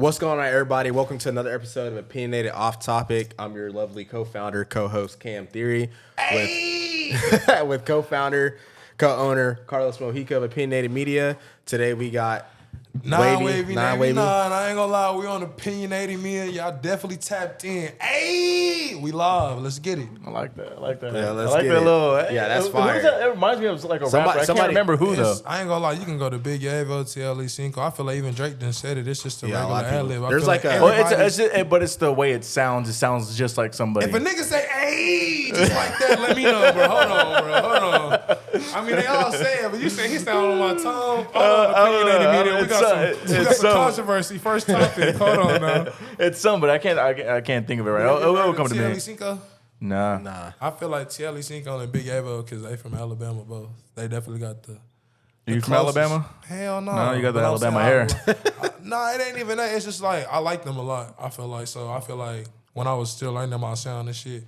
What's going on, everybody? Welcome to another episode of Opinionated Off-topic. I'm your lovely co-founder, co-host Cam Theory, with co-founder, co-owner Carlos Mojica of Opinionated Media. Today we got Wavy. I ain't gonna lie, we on Opinionated Media. Y'all definitely tapped in. Hey, we live. Let's get it. I like that. Yeah, let's I like get that it. little. Hey, Yeah, that's who's fire. that? It reminds me of like a rapper. I can't remember who though. I ain't gonna lie, you can go to Big Wavy, TLE Cinco. I feel like even Drake done said it. It's just a regular ad lib. There's like a. But it's the way it sounds. It sounds just like somebody. If a nigga say "hey" just like that, let me know, bro. Hold on. I mean, they all say it, but you say he sound on my tongue. Opinionated Media. We got some controversy. First topic. Hold on now. It's some, but I can't think of it right. It'll come to me. TLE Cinco? Nah. I feel like TLE Cinco and Big Avo because they from Alabama both. They definitely got the. You from closest. Alabama? Hell no. No, you got the But Alabama hair. Nah, it ain't even that. It's just like I like them a lot. I feel like when I was still learning my sound and shit,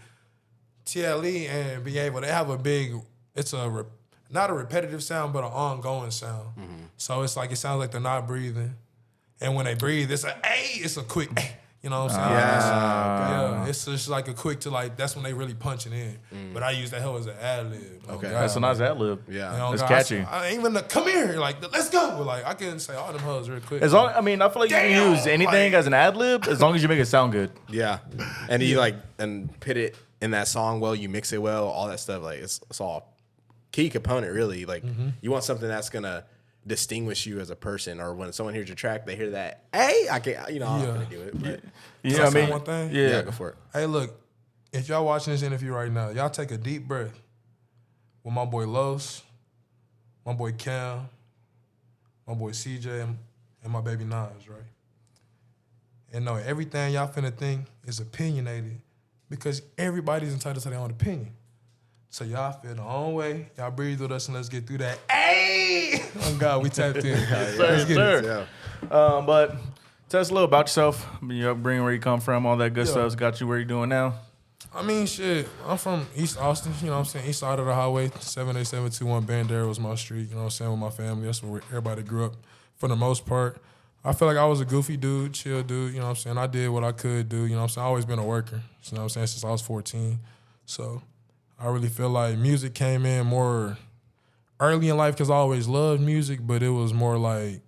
TLE and Big Avo, they have a big. It's not a repetitive sound, but an ongoing sound. Mm-hmm. So it's like it sounds like they're not breathing, and when they breathe, it's it's a quick. You know what I'm saying? Yeah. It's just like a quick to like, that's when they really punching in. But I use that hell as an ad lib. Okay. That's a nice ad lib. Yeah. It's catchy. I even come here, like, let's go. Like, I can say all them hoes real quick. I feel like you can use anything as an ad lib as long as you make it sound good. Yeah. And you and put it in that song well, you mix it well, all that stuff. Like, it's all key component, really. Like, you want something that's going to distinguish you as a person, or when someone hears your track, they hear that, hey, I can't, I'm not gonna do it. But you know what I mean? One thing? Yeah, go for it. Hey, look, if y'all watching this interview right now, y'all take a deep breath with my boy Los, my boy Cam, my boy CJ, and my baby Nas, right? And know everything y'all finna think is opinionated because everybody's entitled to their own opinion. So y'all feel the own way. Y'all breathe with us and let's get through that. Hey! Oh God, we tapped in. Let's get it. Yeah. But tell us a little about yourself, your upbringing, where you come from, all that good stuff's got you where you doing now. I mean, shit, I'm from East Austin, you know what I'm saying? East side of the highway, 78721 Bandera was my street, you know what I'm saying, with my family. That's where everybody grew up for the most part. I feel like I was a goofy dude, chill dude, you know what I'm saying? I did what I could do, you know what I'm saying? I always been a worker, you know what I'm saying, since I was 14. So I really feel like music came in more early in life because I always loved music, but it was more like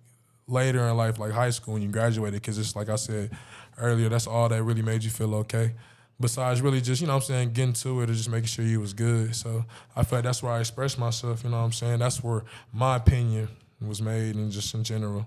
later in life, like high school when you graduated, because it's like I said earlier, that's all that really made you feel okay. Besides really just, you know what I'm saying, getting to it or just making sure you was good. So I feel like that's where I expressed myself, you know what I'm saying? That's where my opinion was made and just in general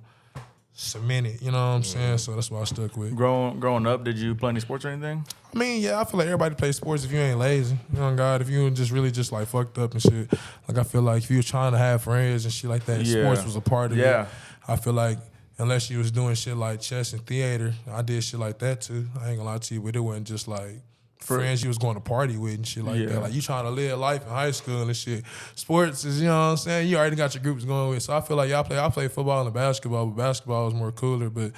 cemented, you know what I'm saying? So that's what I stuck with. Growing up, did you play any sports or anything? I mean, yeah, I feel like everybody plays sports if you ain't lazy. You know, God, if you just really just like fucked up and shit. Like I feel like if you were trying to have friends and shit like that, sports was a part of it. I feel like unless you was doing shit like chess and theater, I did shit like that too. I ain't gonna lie to you, but it wasn't just like friends you was going to party with and shit like that. Like you trying to live life in high school and shit. Sports is, you know what I'm saying, you already got your groups going with. So I feel like I play football and basketball, but basketball was more cooler. But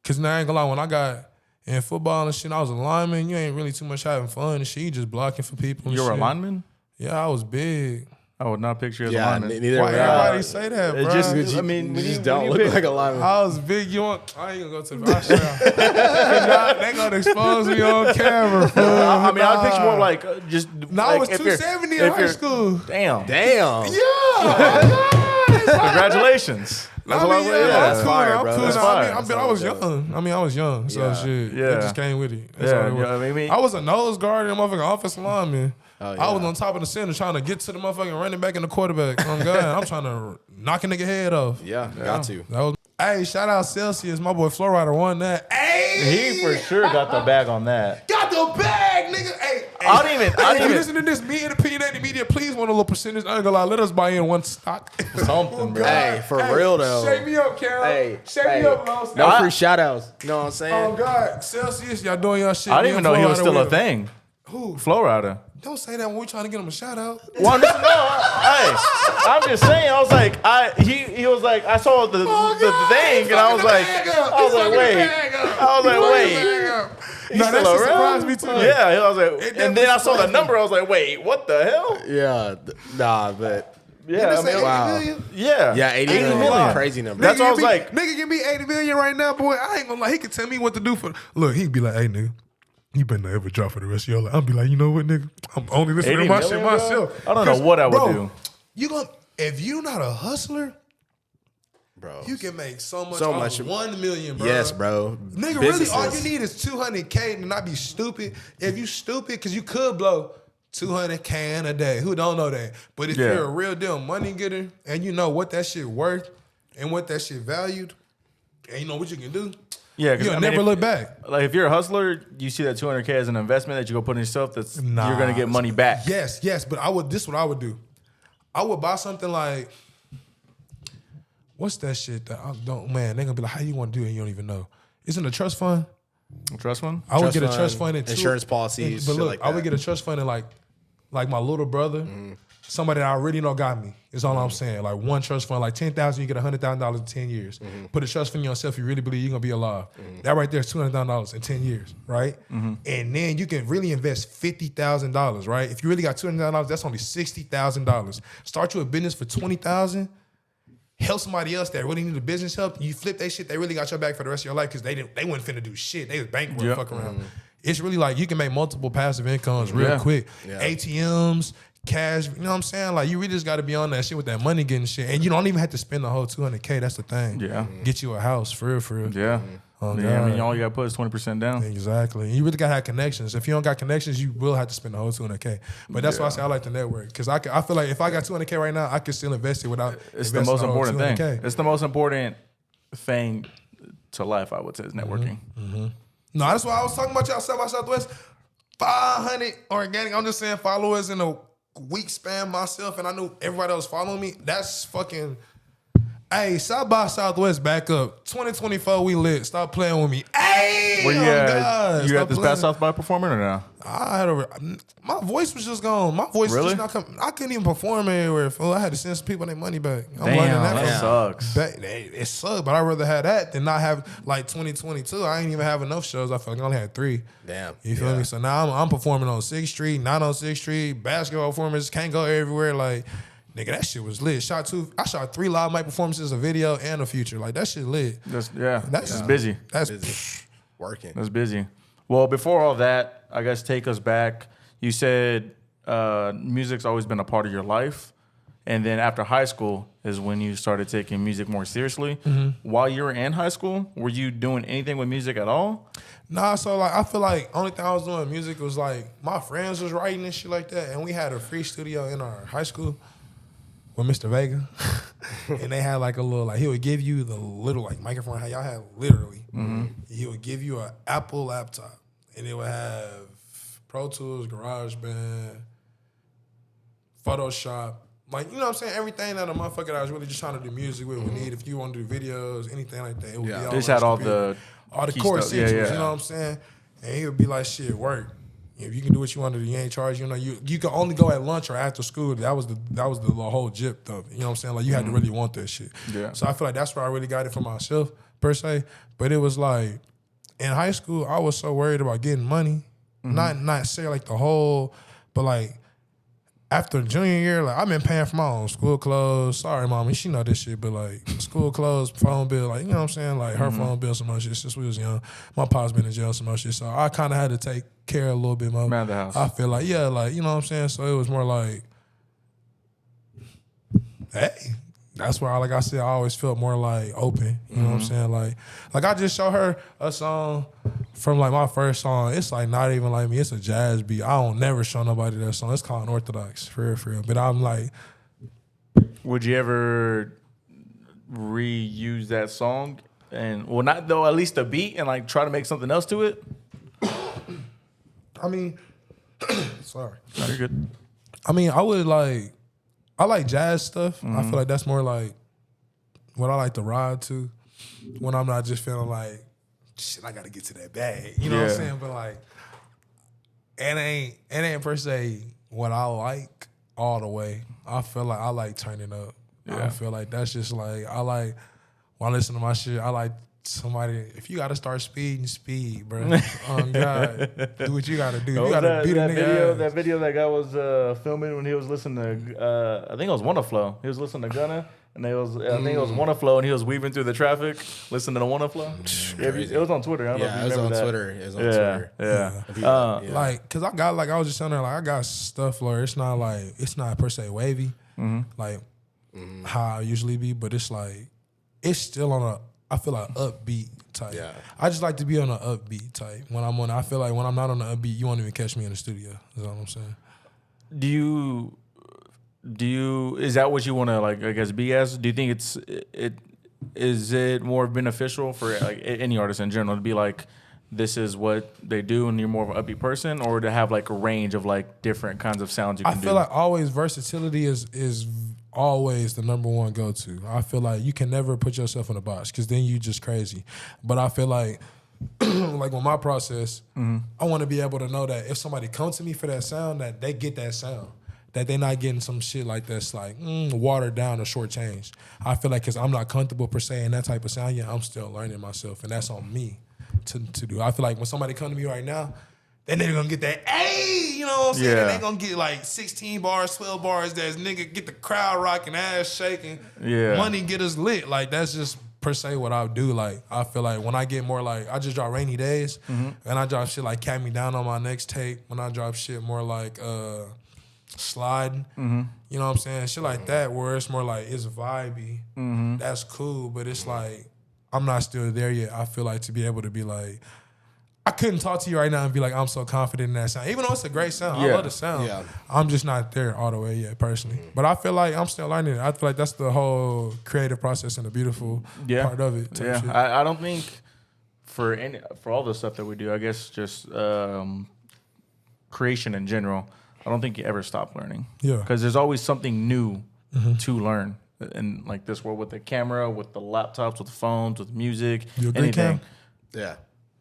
cause now I ain't gonna lie, when I got in football and shit, I was a lineman. You ain't really too much having fun and shit. You just blocking for people and You were shit. a lineman? Yeah, I was big. I would not picture you as a lineman. Neither. Why everybody say that, bro? I mean, you just don't look like a lineman. I was big. I ain't gonna go to the they gonna expose me on camera. I mean, I picture more like just. I was 270 in high school. Damn. Yeah. Congratulations. That's what That's fire, bro. That's fire. I was young. I was young. So shit. Yeah. It just came with it. I was a nose guard and a motherfucking offensive lineman. Oh, yeah. I was on top of the center trying to get to the motherfucking running back and the quarterback. Oh God, I'm trying to knock a nigga head off. Yeah, got to. Hey, shout out Celsius. My boy Flowrider won that. Hey, he for sure got the bag on that. Got the bag, nigga. Hey, I don't even listen to this. Me and Opinionated Media, please want a little percentage. I ain't gonna lie. Let us buy in one stock. Something, bro. Hey, for real though. Shake me up, Cal. Shake me up, Los. No free shout outs. You know what I'm saying? Oh God, Celsius, y'all doing y'all shit. I didn't even know he was still a thing. Who? Flowrider. Don't say that when we trying to get him a shout out. Well, no, hey, I'm just saying. I was like, he was like, I saw the thing, and I was like, wait. No, that shit surprised me too. Yeah, I was like, and then I saw the number. I was like, wait, what the hell? Yeah, nah, but Yeah, I mean, wow. million? Yeah. Yeah, 80 80 million. million. Crazy number. That's what I was Nigga, like. nigga give me 80 million right now, boy. I ain't gonna lie. He could tell me what to do for. Look, he'd be like, hey, nigga, you better not ever drop for the rest of your life. I'll be like, you know what, nigga? I'm only listening 80 to my million, shit bro? myself. I don't know what I would do. You gonna if you not a hustler, Bro. you can make so much. So off much. 1 million, bro. Yes, bro. Nigga, Businesses. really, all you need is 200K to not be stupid. If you stupid, because you could blow 200K in a day. Who don't know that? But if you're a real deal money getter and you know what that shit worth and what that shit valued, and you know what you can do, Yeah, because you'll never look back. Like if you're a hustler, you see that 200K as an investment that you go put in yourself. That's you're gonna get money back. Yes, but I would. This is what I would do. I would buy something like, what's that shit that I don't? Man, they gonna be like, how you want to do it? And you don't even know. Isn't a trust fund? Trust fund. I would get a trust fund and insurance policies. But shit look, like I would that. get a trust fund and like my little brother, somebody that I already know got me. Is all I'm saying. Like one trust fund, like 10,000, you get $100,000 in 10 years. Put a trust fund in yourself. You really believe you're gonna be alive. That right there is $200,000 in 10 years, right? And then you can really invest $50,000, right? If you really got $200,000, that's only $60,000. Start you a business for $20,000. Help somebody else that really need a business help. You flip that shit, they really got your back for the rest of your life because they wasn't finna do shit. They was bankrupt, fuck around. It's really like you can make multiple passive incomes real quick. Yeah. ATMs, cash, you know what I'm saying? Like you really just gotta be on that shit with that money getting shit. And you don't even have to spend the whole 200K. That's the thing. Yeah. Get you a house for real. Yeah. Oh, Yeah, I mean, God. all you gotta put is 20% down. Exactly. You really gotta have connections. If you don't got connections, you will have to spend the whole 200K. But that's why I say I like the network. Because I feel like if I got 200K right now, I can still invest it without It's the investing most the whole important thing. 200K. It's the most important thing to life, I would say, is networking. No, that's why I was talking about y'all South by Southwest. 500 organic. I'm just saying followers in a week span myself, and I knew everybody else following me. That's fucking. Hey, South by Southwest back up. 2024, we lit. Stop playing with me. Hey, Were you, God, you stop at this playing. past South by performing or no? I had my voice was just gone. My voice was Really? just not coming. I couldn't even perform anywhere. Fool. I had to send some people their money back. I'm Damn, learning that from- sucks. It sucked, but I'd rather have that than not have like 2022. I ain't even have enough shows. I feel like I only had 3. Damn. You feel me? So now I'm performing on 6th Street, not on 6th Street. Basketball performances can't go everywhere. Like, nigga, that shit was lit. I shot 3 live mic performances, a video, and a feature. Like that shit lit. That's busy. That's Busy. Working. That's busy. Well, before all that, I guess take us back. You said music's always been a part of your life. And then after high school is when you started taking music more seriously. While you were in high school, were you doing anything with music at all? Nah, so like I feel like only thing I was doing music was like my friends was writing and shit like that, and we had a free studio in our high school with Mr. Vega, and they had like a little like he would give you the little like microphone how y'all had literally. He would give you an Apple laptop, and it would have Pro Tools, GarageBand, Photoshop. Like, you know what I'm saying? Everything that a motherfucker that was really just trying to do music with would need. If you want to do videos, anything like that, it would be all They just on had all computer. the all the key core stuff. essentials, you know what I'm saying? And he would be like, shit, work. If you can do what you want to do, you ain't charged. You know, you can only go at lunch or after school. That was the whole jip of it. You know what I'm saying? Like you had to really want that shit. Yeah. So I feel like that's where I really got it for myself per se. But it was like in high school, I was so worried about getting money. Not say like the whole, but like after junior year, like I've been paying for my own school clothes. Sorry, mommy, she know this shit, but like school clothes, phone bill, like you know what I'm saying, like her phone bill, some other shit. Since we was young, my pop's been in jail, some other shit, so I kind of had to take care a little bit more. Man of the house. I feel like like you know what I'm saying. So it was more like, hey, that's where like I said, I always felt more like open. You know what I'm saying? Like I just showed her a song from like my first song. It's like not even like me. It's a jazz beat. I don't never show nobody that song. It's called Unorthodox, for real. But I'm like, Would you ever reuse that song? And well, not though, at least the beat and like try to make something else to it? I mean, sorry. No, you're good. I mean, I like jazz stuff. I feel like that's more like what I like to ride to when I'm not just feeling like, shit, I gotta get to that bag. You know what I'm Yeah. saying? But like, it ain't per se what I like all the way. I feel like I like turning up. I Yeah. feel like that's just like, I like, when I listen to my shit, I like somebody, if you got to start speeding, speed, bro. God, do what you got to do. You What was got to beat a that nigga video. ass. That video that guy was filming when he was listening to. I think it was Wanna Flow. He was listening to Gunna, and I think it was Wanna Flow, and he was weaving through the traffic, listening to Wanna Flow. Yeah, it was on Twitter. I don't know if you it was remember on that. Twitter. It was on Twitter. Yeah. Like, cause I was just saying there, like, I got stuff where it's not per se wavy, like how I usually be, but it's like, it's still on I feel like upbeat type. Yeah. I just like to be on an upbeat type. I feel like when I'm not on the upbeat, you won't even catch me in the studio. Is what I'm saying. Do you is that what you want to, like, I guess, be as? Do you think is it more beneficial for like any artist in general to be like, this is what they do and you're more of an upbeat person, or to have like a range of like different kinds of sounds you can do? I feel like always versatility is always the number one go-to. I feel like you can never put yourself in a box because then you just crazy. But I feel like like with my process, I want to be able to know that if somebody comes to me for that sound, that they get that sound. That they're not getting some shit like that's like watered down or shortchanged. I feel like because I'm not comfortable per se in that type of sound yet, I'm still learning myself, and that's on me to do. I feel like when somebody come to me right now, then they're gonna get that, hey, you know what I'm saying? Yeah. And they're gonna get like 16 bars, 12 bars, that's nigga get the crowd rocking, ass shaking, money get us lit. Like that's just per se what I do. Like I feel like when I get more like, I just drop Rainy Days, and I drop shit like Cat Me Down on my next tape. When I drop shit more like Sliding, you know what I'm saying? Shit like that where it's more like it's vibey. That's cool, but it's like I'm not still there yet. I feel like to be able to be like, I couldn't talk to you right now and be like, I'm so confident in that sound. Even though it's a great sound, I love the sound. Yeah. I'm just not there all the way yet, personally. But I feel like I'm still learning it. I feel like that's the whole creative process and the beautiful part of it. Yeah, Shit. I don't think for all the stuff that we do, I guess just creation in general, I don't think you ever stop learning. Yeah. Because there's always something new to learn. In like this world, with the camera, with the laptops, with the phones, with music, You agree, anything. Cam? Yeah.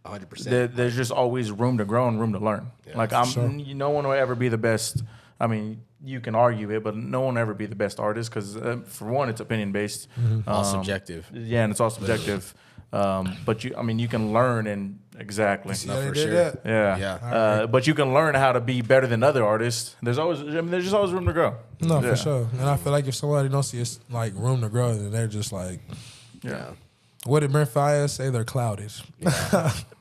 100%. There's just always room to grow and room to learn. Yeah, like no one will ever be the best. I mean, you can argue it, but no one will ever be the best artist because for one, it's opinion based. All subjective. Yeah, and it's all subjective. But you can learn and exactly. See No, how they for did sure. that? Yeah. Yeah. But you can learn how to be better than other artists. There's just always room to grow. No, Yeah. for sure. And I feel like if somebody don't see it's like room to grow, then they're just like, Yeah. what did Brent Fayez say? They're clouded.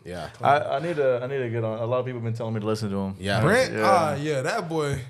Yeah. I need to get on. A lot of people have been telling me to listen to him. Yeah. Brent? Yeah. That boy.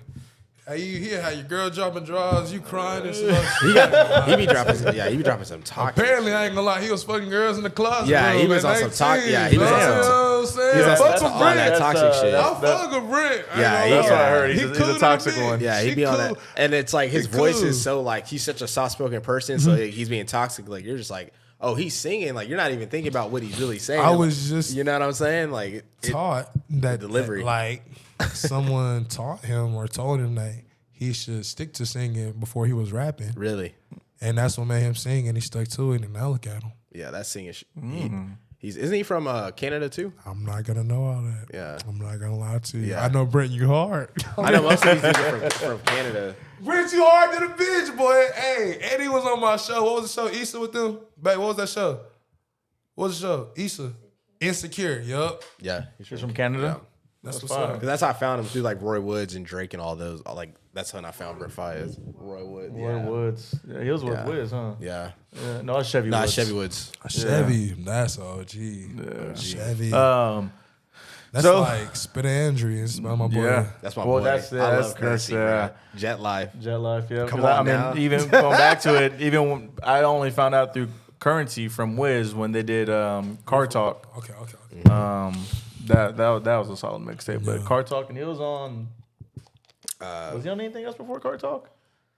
Hey, you hear how your girl dropping draws, you crying and stuff. He be dropping some talk. Apparently, I ain't gonna lie, he was fucking girls in the closet. Yeah, bro, he was at on some 19, talk- yeah, he was bro. on some- You know what I'm saying? He was on Fuck some- with on that Brent. toxic shit. I fuck with Brent. Yeah, That's what I heard. He's cool a to toxic the one. bitch. Yeah, She he'd be on cool. that. And it's like his He voice cool. is so like, he's such a soft-spoken person, so like, he's being toxic. Like, you're just like, oh, he's singing. Like, you're not even thinking about what he's really saying. I was just You know what I'm saying? Like, taught that delivery. like someone taught him or told him that he should stick to singing before he was rapping, really. and that's what made him sing, and he stuck to it. And now look at him. Yeah, that's singing. Isn't he from Canada too? I'm not gonna know all that. Yeah. I'm not gonna lie to you. Yeah. I know Brent, you hard. I know most of these people from Canada. Brent, you hard to the bitch, boy. Hey, Eddie was on my show. What was the show? Issa with them? Babe, what was that show? What was the show? Issa. Insecure, yup. Yeah, He's from Canada. That's what's fine. up. because that's how I found him through like Roy Woods and Drake and all those. Like that's when I found Brent Fayez. Roy Woods. Roy Woods. Yeah, he was with Yeah. Wiz, huh? Yeah. Yeah. No, it's Chevy Nah, Woods. Chevy Woods. Chevy, that's OG. Chevy. That's so- like Spit Andrew. It's by my boy. Yeah. That's my Well, boy. that's- I that's- love Currency, that's, bro. Jet Life. Jet Life, yeah. Come 'Cause on now. even going back to it, even when I only found out through Currency from Wiz when they did Car Talk. Okay. That was a solid mixtape. But Car Talk, and he was on. Was he on anything else before Car Talk?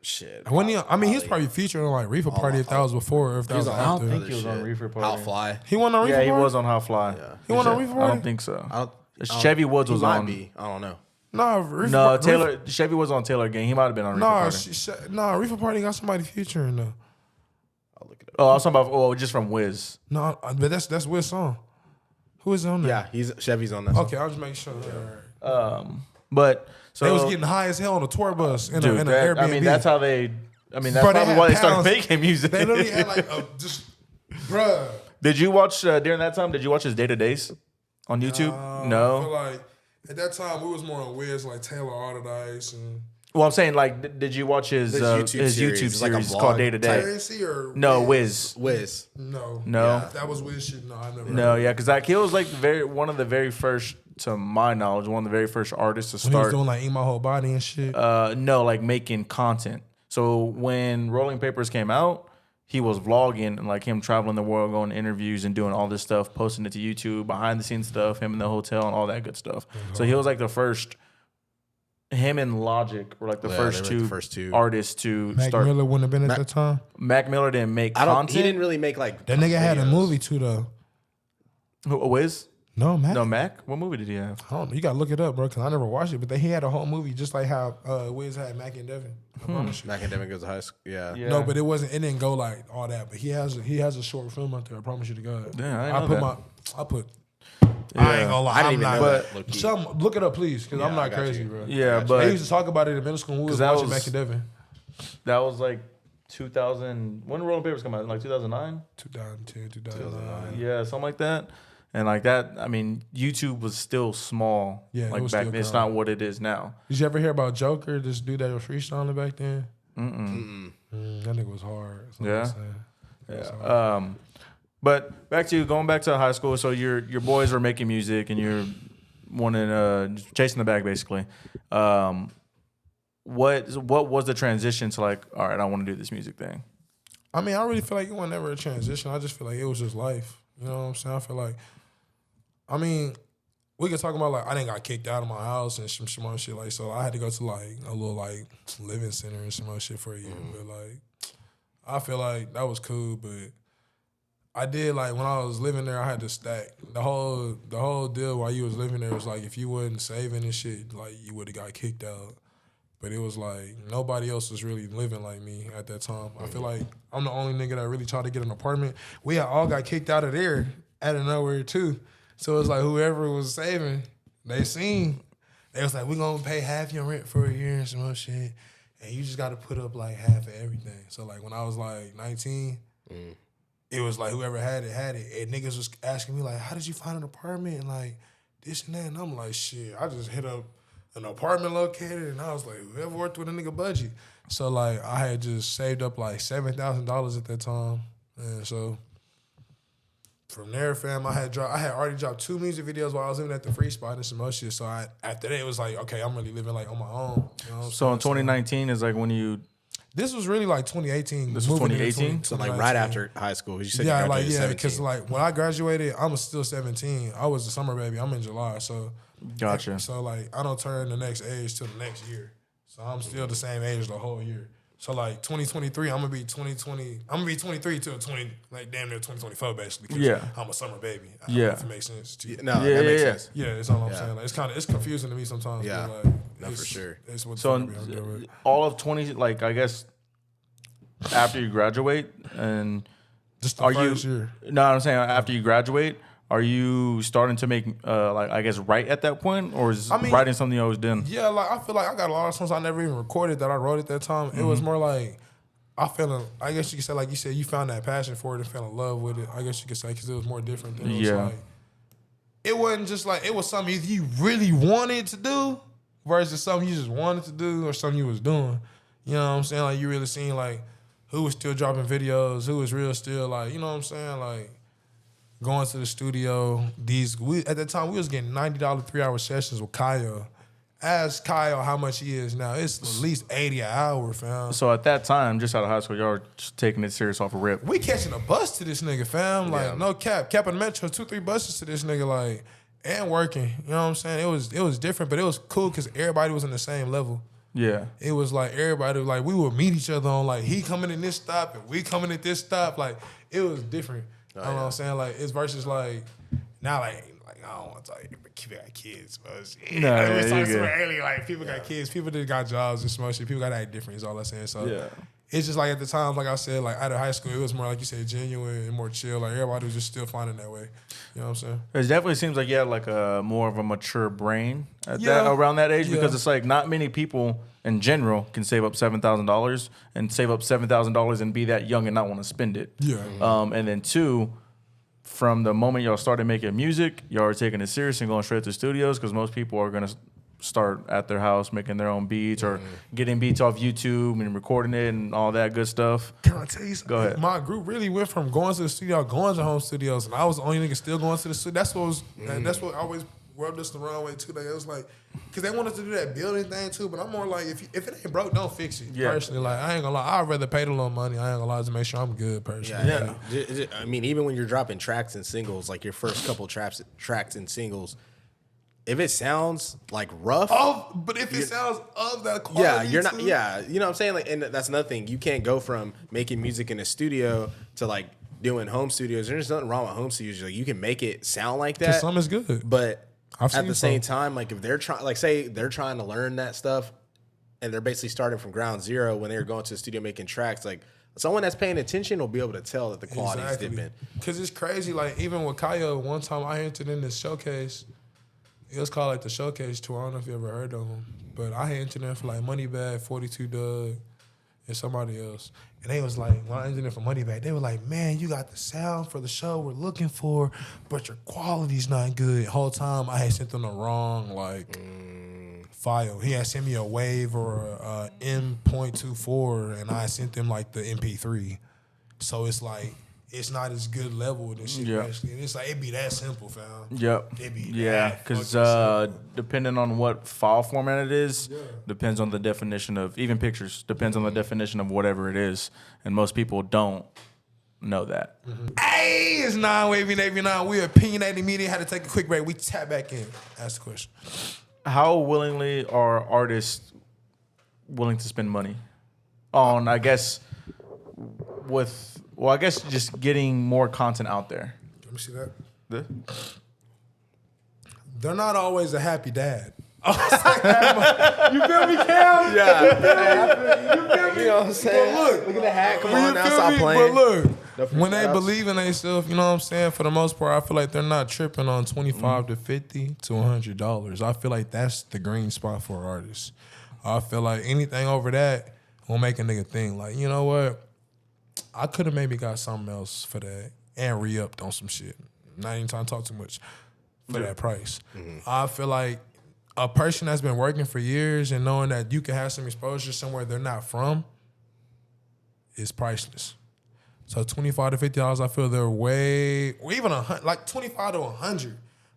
Shit. When he, I mean, he's probably featured on like Reefer Party if that was before, or if that was on I don't after. think he was on Reefer Party. How Fly. He went on Reefer Yeah, he Party? was on How Fly. He went on Reefer I Party? don't think so. I don't. Chevy Woods He was might on. be. I don't know. Nah, Reefer No, Reefer- Taylor. Chevy was on Taylor Gang. He might have been on Reefer Nah, Party. Reefer Party got somebody featuring though. I'll look it up. Oh, I was talking about just from Wiz. No, but that's Wiz song. Who is on there? Yeah, Chevy's on that. Song. Okay, I'll just make sure. But so They was getting high as hell on the tour bus in dude, an that- Airbnb. I mean, that's how they. I mean, that's Bro, they probably had why they started pounds. making music. They literally had like a just, bruh. Did you watch during that time? Did you watch his day-to-days on YouTube? I No. feel like at that time we was more on Wiz, like Taylor Alderdice and. Well, I'm saying like, did you watch his YouTube series? It's like a It's called vlog. Day to Day. Currency or No, Wiz. Wiz. No. No. Yeah, that was Wiz shit. No, I never. No, yeah, because like he was like one of the very first, to my knowledge, one of the very first artists to When he was start. doing like Eat My Whole Body and shit. No, like making content. So when Rolling Papers came out, he was vlogging and like him traveling the world, going to interviews and doing all this stuff, posting it to YouTube, behind the scenes stuff, him in the hotel and all that good stuff. So he was like the first. Him and Logic were like the first two artists to Mac start. Miller wouldn't have been at that time. Mac Miller didn't make He content. didn't really make like That nigga had a videos. movie too though. Who, Wiz? No, Mac. No, Mac? What movie did he have? I don't know. You gotta look it up, bro, because I never watched it. But he had a whole movie just like how Wiz had Mac and Devin. I promise you. Mac and Devin goes to high school. Yeah. No, but it wasn't. It didn't go like all that. But he has a short film out there. I promise you to God. Yeah, I didn't know I ain't gonna lie. I didn't I'm even not. know that, low-key. Some look it up, please, because I'm I not got crazy, you. bro. Yeah, I but used to talk about it in middle school when we was that watching was- Mac and Devin. that was like 2000. When did Rolling Papers come out? Like 2009? 2010, 2009. Yeah, something like that. And like that, I mean, YouTube was still small. Yeah, it like was back still then. It's growing. not what it is now. Did you ever hear about Joker? This dude that was freestyling back then. Mm-mm. That nigga was hard. That's all Yeah? I'm saying. Yeah. But back to going back to high school. So your boys were making music and you're wanting chasing the bag basically. What was the transition to like, all right, I want to do this music thing? I mean, I really feel like it was never a transition. I just feel like it was just life. You know what I'm saying? I feel like, I mean, we could talk about like I didn't got kicked out of my house and some other shit like so I had to go to like a little like living center and some other shit for a year. But like I feel like that was cool, but I did like when I was living there I had to stack. The whole deal while you was living there was like if you wasn't saving and shit, like you would have got kicked out. But it was like nobody else was really living like me at that time. I feel like I'm the only nigga that really tried to get an apartment. We had all got kicked out of there out of nowhere too. So it's like whoever was saving, they seen. They was like, we gonna pay half your rent for a year and some other shit. And you just gotta put up like half of everything. So like when I was like 19, it was like whoever had it. And niggas was asking me like, how did you find an apartment? And like this and that. And I'm like, shit, I just hit up an apartment locator and I was like, whoever worked with a nigga budget. So like I had just saved up like $7,000 at that time. And so from there, fam, I had already dropped 2 music videos while I was living at the free spot and some other shit. So after that, it was like, okay, I'm really living like on my own. You know what I'm So in saying? 2019 is like when you. This was really like 2018. This was moving into 2018? So like right after high school, you said you Yeah, like graduated yeah, 17. because like when I graduated, I was still 17. I was a summer baby. I'm in July, so Gotcha. So like I don't turn the next age till the next year. So I'm still the same age the whole year. So like 2023, I'm gonna be 23 till 20, like damn near 2024 basically. 'Cause Yeah. I'm a summer baby. I Yeah. don't know if it makes sense to you. No, Yeah, that makes yeah, sense. Yeah, that's all I'm Yeah. saying. Like it's confusing to me sometimes. Yeah. But like, No, for sure. It's what So the fuck I'm doing. all of 20, like I guess after you graduate and Just the are first you? year. No, I'm saying after you graduate, are you starting to make like I guess write at that point, or is I mean- writing something you always done? Yeah, like I feel like I got a lot of songs I never even recorded that I wrote at that time. It was more like I guess you could say, like you said, you found that passion for it and fell in love with it. I guess you could say because it was more different. Than it was Yeah. like, it wasn't just like it was something either you really wanted to do versus something you just wanted to do or something you was doing. You know what I'm saying? Like you really seen like who was still dropping videos, who was real still like, you know what I'm saying? Like going to the studio. At that time we was getting $90 3-hour sessions with Kyle. Ask Kyle how much he is now. It's at least 80 an hour, fam. So at that time, just out of high school, y'all were just taking it serious off a rip. We catching a bus to this nigga, fam. Like, Yeah. no cap. Cap in the metro, 2-3 buses to this nigga, like, and working. You know what I'm saying? It was different, but it was cool because everybody was in the same level. Yeah. It was like everybody, like, we would meet each other on, like, he coming in this stop and we coming at this stop. Like, it was different. You know what I'm saying? Like, it's versus, like, now, like I don't want to talk, but people got kids, bro. No, Like, we yeah, was talking you super good. early, like, people got kids, people that got jobs and some other shit. People got to act different, is all I'm saying. So, Yeah. it's just like at the time, like I said, like out of high school, it was more like you said, genuine and more chill. Like everybody was just still finding that way. You know what I'm saying? It definitely seems like you had like a more of a mature brain at Yeah. that around that age because Yeah. it's like not many people in general can save up $7,000 and save up $7,000 and be that young and not want to spend it. Yeah. And then 2, from the moment y'all started making music, y'all are taking it serious and going straight to studios? Because most people are gonna start at their house making their own beats or getting beats off YouTube and recording it and all that good stuff. Can I tell you something? Go ahead. My group really went from going to the studio, going to home studios, and I was the only nigga still going to the studio. That's what always rubbed us the wrong way too. Like, it was like, because they want us to do that building thing too, but I'm more like, if it ain't broke, don't fix it. Yeah. Personally, like, I ain't gonna lie, I'd rather pay the little money. I ain't gonna lie, to make sure I'm good personally. Yeah. I mean, even when you're dropping tracks and singles, like your first couple tracks and singles, if it sounds like rough, But if it sounds of that quality, you're not. too, Yeah, you know what I'm saying. Like, and that's another thing. You can't go from making music in a studio to like doing home studios. There's nothing wrong with home studios. Like, you can make it sound like that. some is good. But I've at seen the same some. time, like if they're trying, like say they're trying to learn that stuff, and they're basically starting from ground zero when they're going to the studio making tracks, like someone that's paying attention will be able to tell that the quality is dipping. Because it's crazy. Like, even with Kaya, one time I entered in this showcase. It was called like the Showcase Tour. I don't know if you ever heard of them, but I had entered in for like Moneybag, 42 Doug, and somebody else. And they was like, when I entered in for Moneybag, they were like, man, you got the sound for the show we're looking for, but your quality's not good. The whole time I had sent them the wrong file. He had sent me a WAV or a M.24, and I sent them like the MP3. So it's like, it's not as good level than shit actually. And it's like, it be that simple, fam. Yep. It be Yeah, that because fucking simple. depending on what file format it is, depends on the definition of, even pictures, depends on the definition of whatever it is. And most people don't know that. Hey, it's 9 Wavy Navy 9. We Opinionated Media. Had to take a quick break. We tap back in. Ask the question. How willingly are artists willing to spend money on, I guess, I guess just getting more content out there? Let me see that. They're not always a happy dad. You feel me, Cam? Yeah, You feel me? you know what I'm saying. But Look at the hat. Come you on now, feel stop me? playing. But look, Don't when they forget believe in themselves, you know what I'm saying? For the most part, I feel like they're not tripping on $25 to $50 to $100. I feel like that's the green spot for artists. I feel like anything over that will make a nigga think, like, you know what? I could have maybe got something else for that and re-upped on some shit. Not even trying to talk too much for that price. I feel like a person that's been working for years and knowing that you can have some exposure somewhere they're not from is priceless. So $25 to $50, I feel they're way, or even like $25 to $100.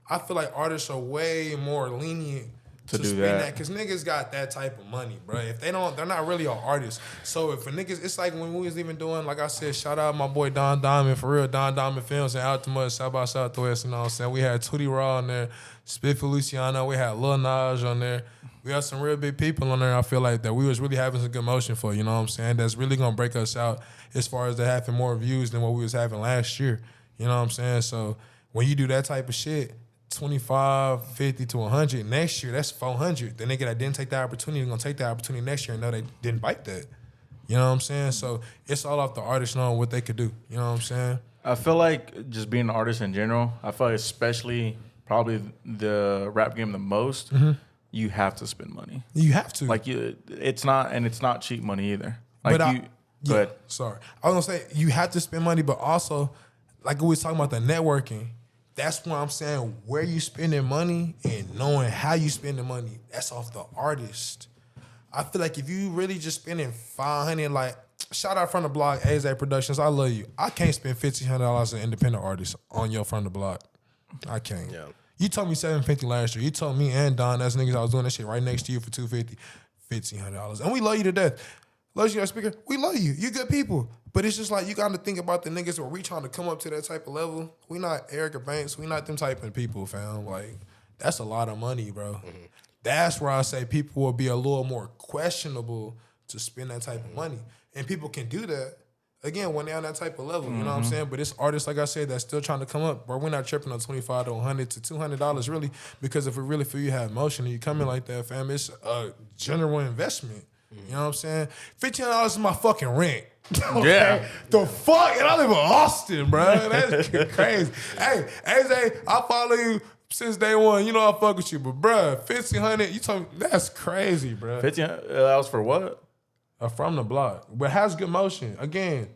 I feel like artists are way more lenient to do spend that. that, because niggas got that type of money, bro. If they don't, they're not really an artist. So if a niggas, it's like when we was even doing, like I said, shout out my boy Don Diamond, for real, Don Diamond Films and Out the Mud, South by Southwest, you know what I'm saying? We had Tootie Raw on there, Spiffy Luciano, we had Lil Nas on there. We had some real big people on there. I feel like that we was really having some good motion for, you know what I'm saying? That's really gonna break us out as far as they having more views than what we was having last year. You know what I'm saying? So when you do that type of shit, 25, 50 to 100 next year, that's 400. The nigga that didn't take that opportunity, gonna take that opportunity next year and know they didn't bite that. You know what I'm saying? So it's all off the artist knowing what they could do. You know what I'm saying? I feel like just being an artist in general, I feel like especially probably the rap game the most, you have to spend money. You have to. Like it's not cheap money either. Like But go ahead. Sorry. I was gonna say you have to spend money, but also, like we was talking about the networking, that's what I'm saying. Where you spending money and knowing how you spend the money, that's off the artist. I feel like if you really just spending $500, like shout out from the block, AZ Productions, I love you. I can't spend $1,500 as an independent artist on your from the block. I can't. Yeah. You told me $750 last year. You told me and Don, that's niggas I was doing that shit right next to you for $250, $1,500. And we love you to death. Love you, our speaker. We love you. You good people. But it's just like you got to think about the niggas where we trying to come up to that type of level. We not Erica Banks. We not them type of people, fam. Like, that's a lot of money, bro. That's where I say people will be a little more questionable to spend that type of money. And people can do that, again, when they're on that type of level. You know what I'm saying? But it's artists, like I said, that's still trying to come up. But we're not tripping on $25 to $100 to $200 really, because if we really feel you have motion and you come in like that, fam, it's a general investment. You know what I'm saying? $1,500 is my fucking rent. Yeah. The fuck? And I live in Austin, bro. That's crazy. Hey, AJ, I follow you since day one. You know I fuck with you. But, bro, $1,500, you told me, that's crazy, bro. $1,500 that was for what? From the block. But has good motion. Again,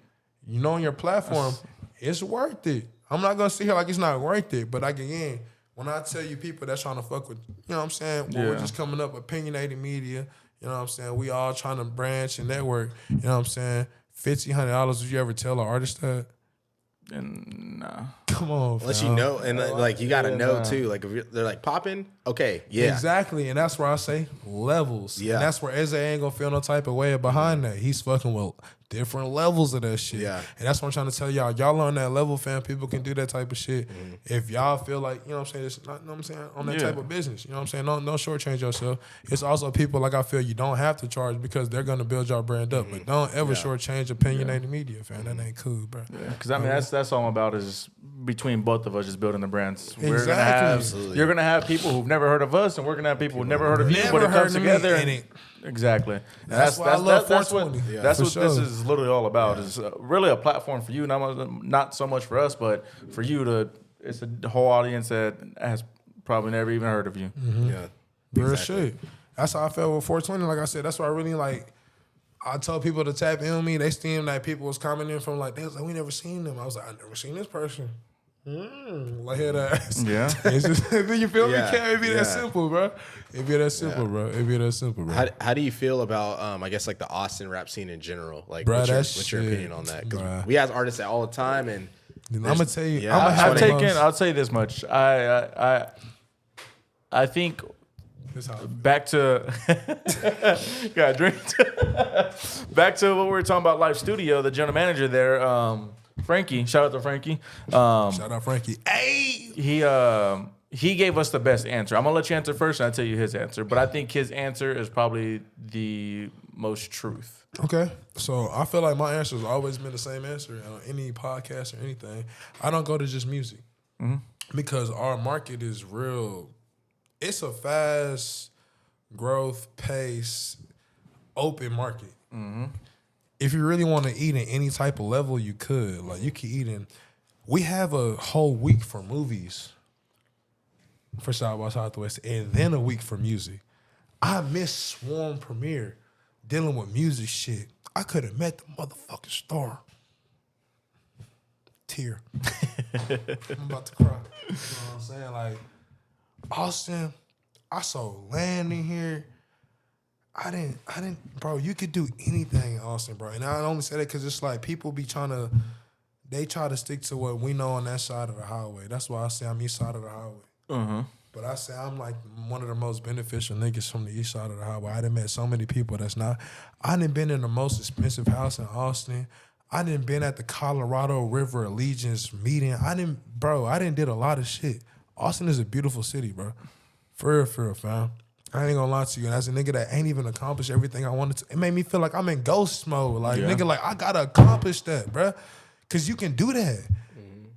you know on your platform, it's worth it. I'm not gonna sit here like it's not worth it. But like again, when I tell you people that's trying to fuck with, you know what I'm saying? When we're just coming up, opinionated media. You know what I'm saying? We all trying to branch and network. You know what I'm saying? $1,500. Would you ever tell an artist that? And nah. Come on, Unless fam. you know, and like you gotta know too. Like if they're like popping, okay, yeah, Exactly, and that's where I say levels. Yeah. And that's where Eze ain't gonna feel no type of way behind that. He's fucking with different levels of that shit. Yeah. And that's what I'm trying to tell y'all. Y'all on that level, fam, people can do that type of shit. If y'all feel like, you know what I'm saying, it's not, you know what I'm saying, on that type of business. You know what I'm saying? No shortchange yourself. It's also people like I feel you don't have to charge because they're gonna build your brand up. But don't ever shortchange opinionated media, fam. That ain't cool, bro. Because I mean, that's all I'm about is between both of us just building the brands. We're Exactly. gonna have Absolutely. you're gonna have people who've never heard of us, and we're gonna have people who've never heard of you. Never But it heard comes of me, together, and and exactly. And That's why I love that's 420. what that's for what this is literally all about. It's really a platform for you, not so much for us, but for you to. It's a whole audience that has probably never even heard of you. yeah. Real shit. That's how I felt with 420. Like I said, that's why I really like. I told people to tap in on me. They seemed like people was commenting from like, they was like, we never seen them. I was like, I never seen this person. Like hear that. Yeah. It's just, you feel me? Yeah, It be yeah. that simple, bro. It be that simple, bro. It be that simple, bro. How do you feel about I guess like the Austin rap scene in general? Like, Bruh, what's your that opinion shit, on that? Because bruh. we ask artists that all the time, and I'm gonna tell you. Yeah. I'm gonna I've have taken. I'll say this much. I think back to got drink. Back to what we were talking about. Live Studio. The general manager there, Frankie. Shout out to Frankie. Shout out Frankie. Hey. He gave us the best answer. I'm gonna let you answer first, and I'll tell you his answer. But I think his answer is probably the most truth. Okay, so I feel like my answer has always been the same answer on any podcast or anything. I don't go to just music because our market is real. It's a fast growth pace, open market. If you really want to eat in any type of level, you could. Like you could eat in. We have a whole week for movies for South by Southwest, and then a week for music. I miss Swarm premiere dealing with music shit. I could have met the motherfucking star. Tear. I'm about to cry. You know what I'm saying? Like, Austin, I saw land in here. I didn't, bro, you could do anything in Austin, bro. And I only say that because it's like people be they try to stick to what we know on that side of the highway. That's why I say I'm east side of the highway. But I say I'm like one of the most beneficial niggas from the east side of the highway. I done met so many people that's not. I done been in the most expensive house in Austin. I done been at the Colorado River Allegiance meeting. I done did a lot of shit. Austin is a beautiful city, bro. For real, fam. I ain't gonna lie to you. And as a nigga that ain't even accomplished everything I wanted to, it made me feel like I'm in ghost mode. Like, nigga, like, I gotta accomplish that, bro. Because you can do that.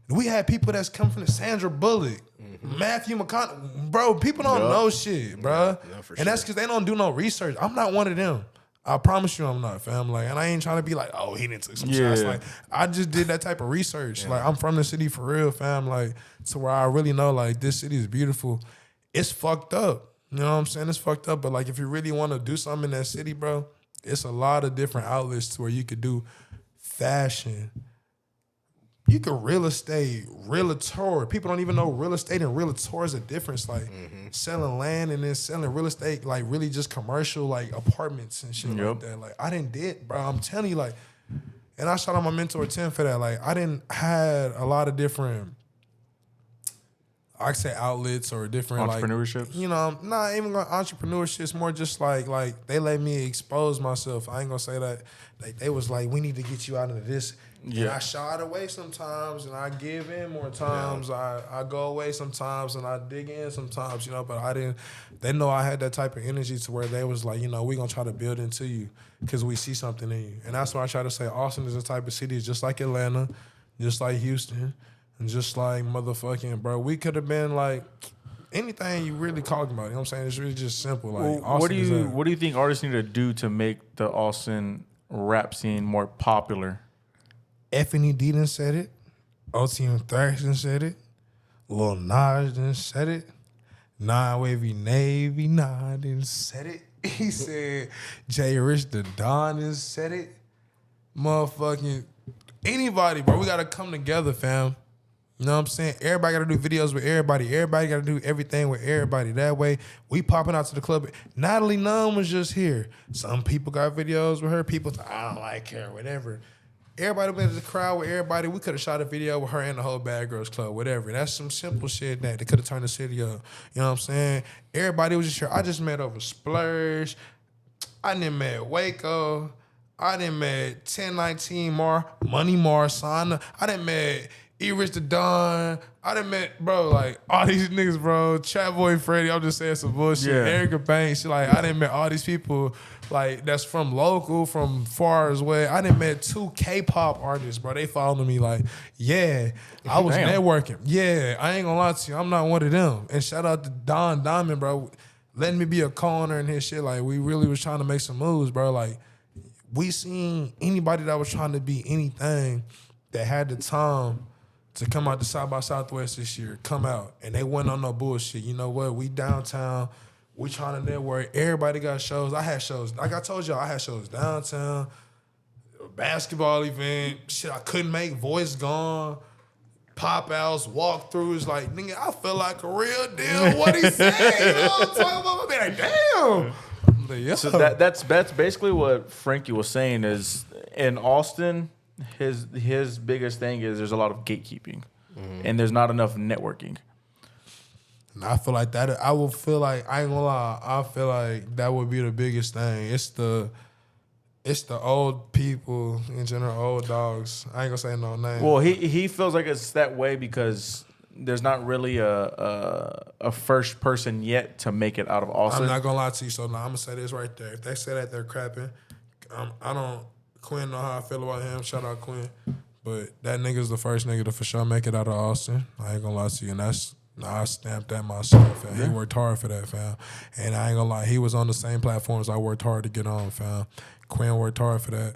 We had people that's come from the Sandra Bullock, Matthew McConaughey. Bro, people don't know shit, bro. No, for and that's because they don't do no research. I'm not one of them. I promise you I'm not, fam. Like, and I ain't trying to be like, oh, he didn't take some shots. Like, I just did that type of research. Like, I'm from the city for real, fam. Like, to where I really know, like, this city is beautiful. It's fucked up. You know what I'm saying? It's fucked up. But, like, if you really want to do something in that city, bro, it's a lot of different outlets to where you could do fashion. You could real estate, realtor. People don't even know real estate and realtor is a difference. Like selling land and then selling real estate, like really just commercial, like apartments and shit like that. Like I did, bro. I'm telling you, like, and I shout out my mentor Tim for that. Like I didn't had a lot of different, I could say outlets or different entrepreneurship. Like, you know, not even going entrepreneurship. It's more just like they let me expose myself. I ain't gonna say that. Like they was like, we need to get you out of this. Yeah. And I shied away sometimes and I give in more times. Yeah. I go away sometimes and I dig in sometimes, you know, but they know I had that type of energy to where they was like, you know, we gonna try to build into you because we see something in you. And that's why I try to say Austin is a type of city just like Atlanta, just like Houston, and just like motherfucking, bro, we could have been like anything you really talking about, you know what I'm saying? It's really just simple. Like, well, what do you think artists need to do to make the Austin rap scene more popular? F&E done said it. OTM Thrash done said it. Lil Nas done said it. AYYYYYE done said it. He said Jay Rich the Don done said it. Motherfucking anybody, bro. We gotta come together, fam. You know what I'm saying? Everybody got to do videos with everybody. Everybody got to do everything with everybody. That way, we popping out to the club. Natalie Nunn was just here. Some people got videos with her. People thought, I don't like her, whatever. Everybody went to the crowd with everybody. We could have shot a video with her and the whole Bad Girls Club, whatever. That's some simple shit that they could have turned the city up. You know what I'm saying? Everybody was just here. I just met over Splurge. I done met Waco. I done met 1019 Money Sana. I done met E-Rich the Don. I done met, bro, like, all these niggas, bro. Chat Boy Freddy, I'm just saying some bullshit. Yeah. Erica Banks, like, I done met all these people, like, that's from local, from far as away. I done met 2 K-pop artists, bro. They followed me, like, yeah, I was Damn. networking. Yeah, I ain't gonna lie to you, I'm not one of them. And shout out to Don Diamond, bro, letting me be a co-owner and his shit. Like, we really was trying to make some moves, bro. Like, we seen anybody that was trying to be anything that had the time to come out to South by Southwest this year, come out. And they went on no bullshit. You know what? We downtown. We trying to network. Everybody got shows. I had shows. Like I told y'all, I had shows downtown, a basketball event, shit I couldn't make, voice gone, pop-outs, walkthroughs. Like, nigga, I feel like a real deal. What he said, you know what I'm talking about? I be like, damn. Like, yeah. So that's basically what Frankie was saying is in Austin, his biggest thing is there's a lot of gatekeeping and there's not enough networking. And I feel like that. I will feel like, I ain't gonna lie, I feel like that would be the biggest thing. It's the old people in general, old dogs. I ain't gonna say no name. Well, he feels like it's that way because there's not really a first person yet to make it out of Austin. I'm not gonna lie to you, so now I'm gonna say this right there. If they say that they're crapping, Quinn know how I feel about him. Shout out Quinn. But that nigga's the first nigga to for sure make it out of Austin. I ain't gonna lie to you. And I stamped that myself, fam. He worked hard for that, fam. And I ain't gonna lie, he was on the same platforms I worked hard to get on, fam. Quinn worked hard for that.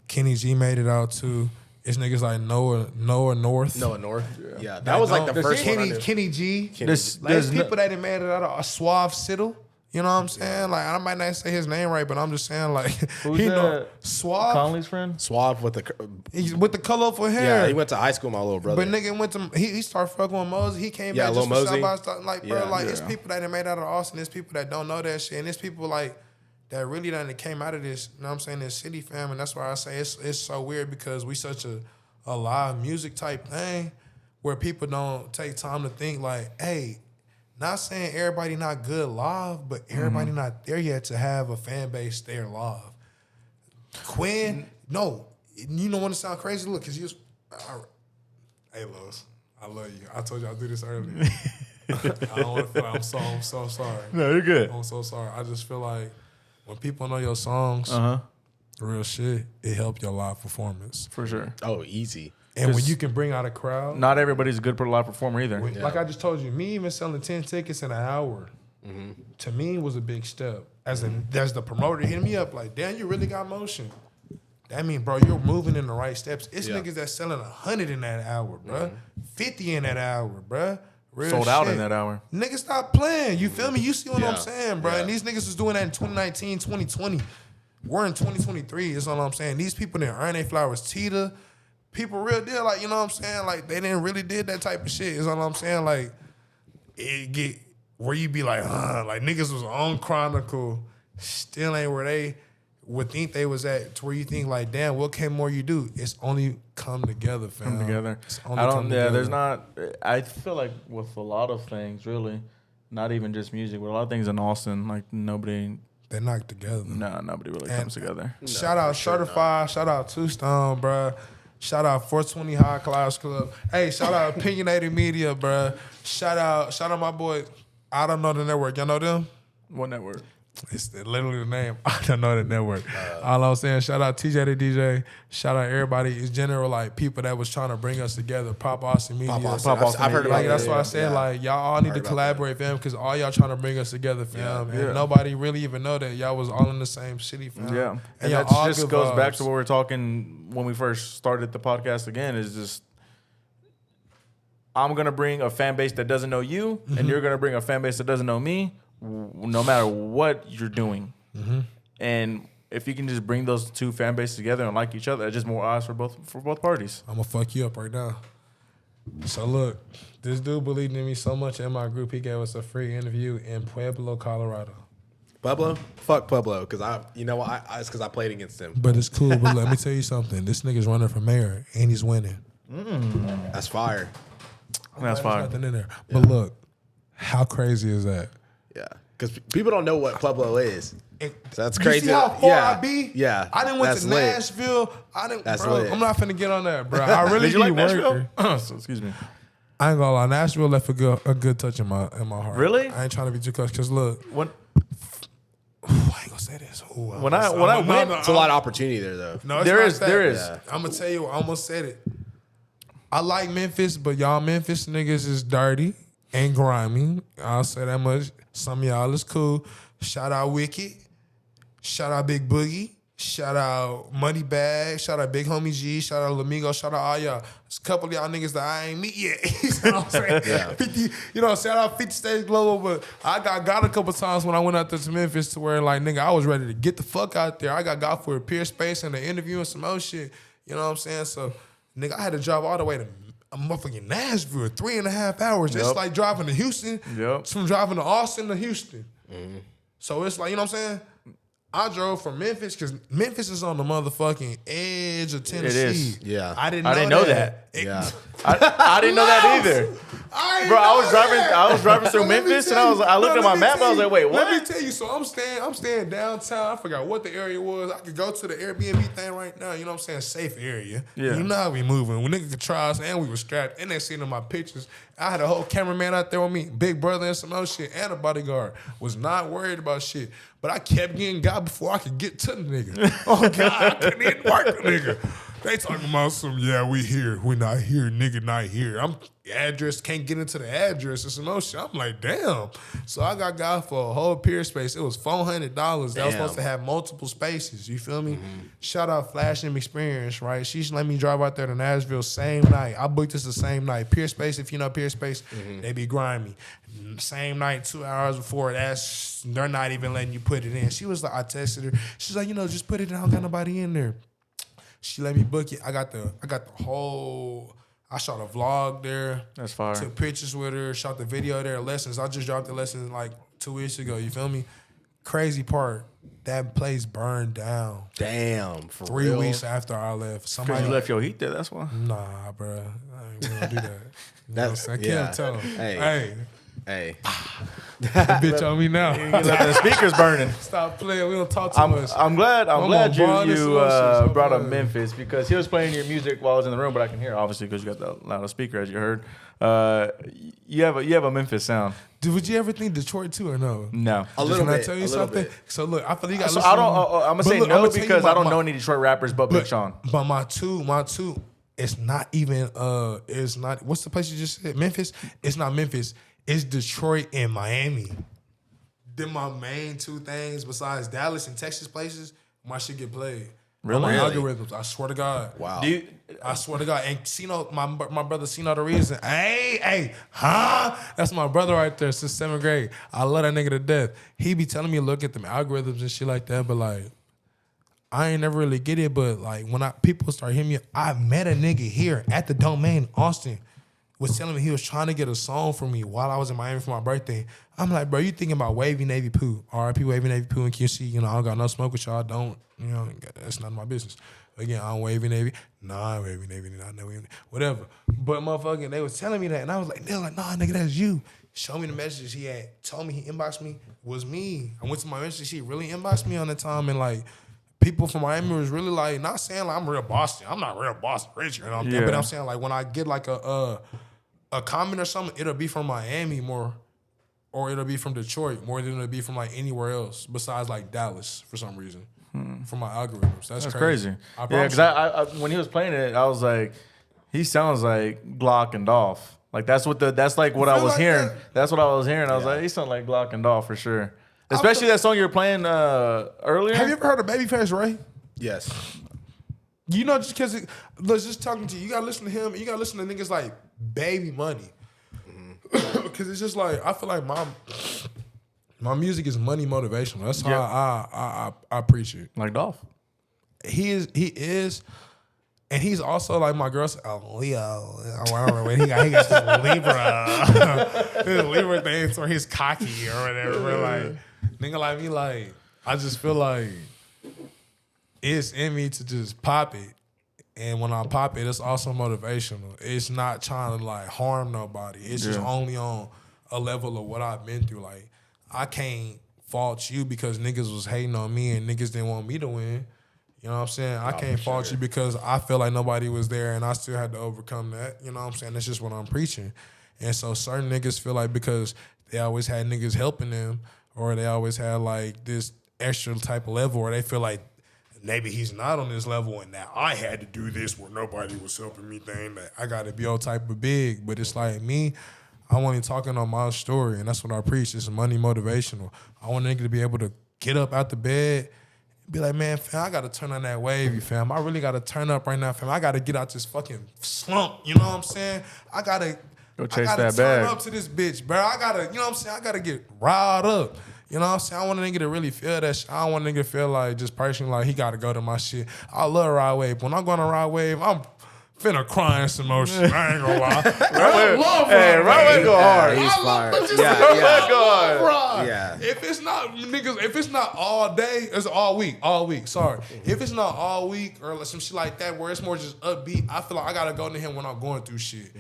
Kenny G made it out too. It's niggas like Noah North. Noah North. Yeah, that was like the first one I knew. Kenny G. There's People that done made it out of a Suave Siddle. You know what I'm saying? Like, I might not say his name right, but I'm just saying, like, Who's he know that? Suave. Conley's friend? Suave with He's with the colorful hair. Yeah, he went to high school with my little brother. But nigga went to he started fucking with Mosey. He came Yeah, back just Lil for South Mosey. by South. Like, bro, Yeah. like it's people that done made out of Austin. There's people that don't know that shit, and there's people like that really done came out of this. You know what I'm saying? This city, fam, and that's why I say it's so weird because we such a live music type thing where people don't take time to think like, hey. Not saying everybody not good live, but everybody not there yet to have a fan base there live. Quinn, no, you don't want to sound crazy. Look, cause you, hey Lois, I love you. I told you I'll do this earlier. I don't want to feel like I'm so sorry. No, you're good. I'm so sorry. I just feel like when people know your songs, real shit, it help your live performance. For sure. Oh, easy. And when you can bring out a crowd, Not everybody's a good live performer either. like I just told you, me even selling 10 tickets in an hour, to me was a big step. As the promoter hitting me up like, damn, you really got motion. That mean, bro, you're moving in the right steps. It's niggas that's selling 100 in that hour, bro. 50 in that hour, bro. Real Sold out shit. in that hour. Niggas stop playing. You feel me? You see what I'm Yeah. saying, bro? Yeah. And these niggas was doing that in 2019, 2020. We're in 2023, is all I'm saying. These people didn't earn their flowers. Tita, people real deal, like, you know what I'm saying? Like, they didn't really did that type of shit, is all I'm saying. Like, it get where you be like, like niggas was on Chronicle, still ain't where they would think they was at, to where you think like, damn, what can more you do? It's only come together, fam. Come together. It's only I don't. come Yeah, together. there's not. I feel like with a lot of things, really, not even just music, but a lot of things in Austin, like nobody They knocked together. nobody really And comes together. Shout out Certified. Shout out Two Stone, bruh. Shout out 420 High Class Club. Hey, shout out Opinionated Media, bruh. Shout out my boy. I don't know the network. Y'all know them? What network? It's literally the name. I don't know the network. All I'm saying, shout out TJ the DJ. Shout out everybody. In general, like people that was trying to bring us together. Pop Austin Media. Pop Austin. I've heard about Like that. that's why I said, like, y'all all need to Heard about collaborate, fam, because all y'all trying to bring us together, fam. Yeah. And nobody really even know that y'all was all in the same city, fam. Yeah, and y'all that all just good goes back vibes. to what we were talking when we first started the podcast. Again, is just I'm gonna bring a fan base that doesn't know you, and you're gonna bring a fan base that doesn't know me. No matter what you're doing, and if you can just bring those two fan bases together and like each other, it's just more eyes for both parties. I'm gonna fuck you up right now. So look, this dude believed in me so much in my group, he gave us a free interview in Pueblo, Colorado. Pueblo? Fuck Pueblo, because you know what? It's because I played against him. But it's cool. But let me tell you something. This nigga's running for mayor and he's winning. That's fire. That's fire. Nothing in there. But look, how crazy is that? Yeah, because people don't know what Pueblo is. So that's You crazy. see how far yeah. I be? Yeah, I didn't went that's to lit. Nashville. I didn't. That's bro, lit. I'm not finna get on that, bro. I really Did you like be working. Nashville? So, excuse me. I ain't gonna lie. Nashville left a good touch in my heart. Really? I ain't trying to be too close because look, When I ain't gonna say this. Ooh, when I went, It's a lot of opportunity there, though. No, it's there not is that. there is. Yeah. I'm gonna tell you. I almost said it. I like Memphis, but y'all Memphis niggas is dirty and grimy. I'll say that much. Some of y'all is cool. Shout out Wicked. Shout out Big Boogie. Shout out Money Bag. Shout out Big Homie G. Shout out Lamigo. Shout out all y'all. There's a couple of y'all niggas that I ain't meet yet. You know what I'm saying? Yeah. 50, you know, shout out 50 Stage Global. But I got a couple times when I went out there to Memphis to where, like, nigga, I was ready to get the fuck out there. I got for a peer space and an interview and some other shit. You know what I'm saying? So, nigga, I had to drive all the way to motherfucking Nashville, 3.5 hours. It's like driving to Houston. Yep. It's from driving to Austin to Houston. So it's like, you know what I'm saying? I drove from Memphis because Memphis is on the motherfucking edge of Tennessee. is. Yeah. I didn't know that. Yeah. I didn't know that either. Bro, I was driving through Memphis and I looked at my map. I was like, wait, what? Let me tell you. So I'm staying downtown. I forgot what the area was. I could go to the Airbnb thing right now. You know what I'm saying? Safe area. Yeah. You know how we moving. When niggas could try us and we were strapped. And they seen in my pictures. I had a whole cameraman out there with me, big brother and some other shit, and a bodyguard. Was not worried about shit. But I kept getting got before I could get to the nigga. Oh God, I couldn't even work the nigga. They talking about some, yeah, we here. We not here, nigga not here. I'm address, can't get into the address or some other shit. I'm like, damn. So I got for a whole peer space. It was $400. That was supposed to have multiple spaces. You feel me? Shout out Flash M Experience, right? She let me drive out there to Nashville same night. I booked this the same night. Peer space, if you know peer space, they be grimy. Same night, 2 hours before, they're not even letting you put it in. She was like, I texted her. She's like, just put it in. I don't got nobody in there. She let me book it. I got the whole. I shot a vlog there. That's fire. Took pictures with her. Shot the video there. Lessons. I just dropped the lessons like 2 weeks ago. You feel me? Crazy part. That place burned down. Damn. For 3 real? weeks after I left. Because Somebody you left your heat there, that's why. Nah, bro. We don't do that. You know what I'm saying? yeah. Can't tell him. Hey. Hey, Hey. that bitch on me now. You left the speakers burning. Stop playing. We don't talk too much. I'm glad on you Bond and Solutions. brought up Okay. Memphis because he was playing your music while I was in the room, but I can hear obviously because you got the loudest speaker as you heard. You have a Memphis sound. Would you ever think Detroit too or no? No. A little Can I bit. tell a you little something? bit. So look, I feel you got. So I don't. I'm gonna say no because I don't know any Detroit rappers but Big Sean. But my two, it's not even. It's not. What's the place you just said? Memphis. It's not Memphis. It's Detroit and Miami. Then my main two things besides Dallas and Texas places, my shit get played. Really? My algorithms. I swear to God. Wow. I swear to God. And Cino, my brother Cino the reason. Hey, huh? That's my brother right there since 7th grade. I love that nigga to death. He be telling me to look at them algorithms and shit like that, but like, I ain't never really get it. But like, when people start hearing me, I met a nigga here at the Domain, Austin, was telling me he was trying to get a song for me while I was in Miami for my birthday. I'm like, bro, you thinking about Wavy Navy Poo, R.I.P. Wavy Navy Poo and QC. I don't got no smoke with y'all. Don't, that's none of my business. Again, I'm Wavy Navy. Nah, Wavy Navy. Nah, no, Wavy Navy. Whatever. But motherfucking, they was telling me that, and I was like, they're like, nah, nigga, that's you. Show me the messages he had. Told me he inboxed me. Was me. I went to my messages. He really inboxed me on the time, and like, people from Miami was really like, not saying like I'm real Boston. I'm not real Boston rich, but I'm saying like when I get like a comment or something, it'll be from Miami more, or it'll be from Detroit more than it'll be from like anywhere else besides like Dallas for some reason. From my algorithms, that's crazy. I Yeah, because I when he was playing it, I was like, he sounds like Glock and Dolph. Like that's what I was like hearing. that. That's what I was hearing. I was like, he sounds like Glock and Dolph for sure. Especially that song you were playing earlier. Have you ever heard of Babyface Ray? Yes. Just because, let's just talking to you. You gotta listen to him. You gotta listen to niggas like Baby Money, because it's just like I feel like my music is money motivational. That's how I preach it. Like Dolph. He is. And he's also like my girl's Leo. I don't know what he got this Libra. This Libra thing where he's cocky or whatever. But like nigga like me, like I just feel like it's in me to just pop it. And when I pop it, it's also motivational. It's not trying to like harm nobody. It's just only on a level of what I've been through. Like I can't fault you because niggas was hating on me and niggas didn't want me to win. You know what I'm saying? I can't fault you because I feel like nobody was there and I still had to overcome that. You know what I'm saying? That's just what I'm preaching. And so certain niggas feel like because they always had niggas helping them or they always had like this extra type of level or they feel like maybe he's not on this level and now I had to do this where nobody was helping me thing that I got to be all type of big. But it's like me, I want to talking on my story and that's what I preach. It's money motivational. I want a nigga to be able to get up out the bed be like, man, fam, I got to turn on that wavy, fam. I really got to turn up right now, fam. I got to get out this fucking slump. You know what I'm saying? I got to turn up to this bitch, bro. I got to, you know what I'm saying? I got to get riled up. You know what I'm saying? I want a nigga to really feel that shit. I don't want a nigga to feel like just personally like he got to go to my shit. I love Ride Wave. When I'm going to Ride Wave, I'm finna cry in some motion. I ain't gonna lie. I love Ride Wave. Go hard. He's fired. Yeah. If it's not niggas, if it's not all day, it's all week. All week. Sorry. If it's not all week or some shit like that where it's more just upbeat, I feel like I gotta go to him when I'm going through shit.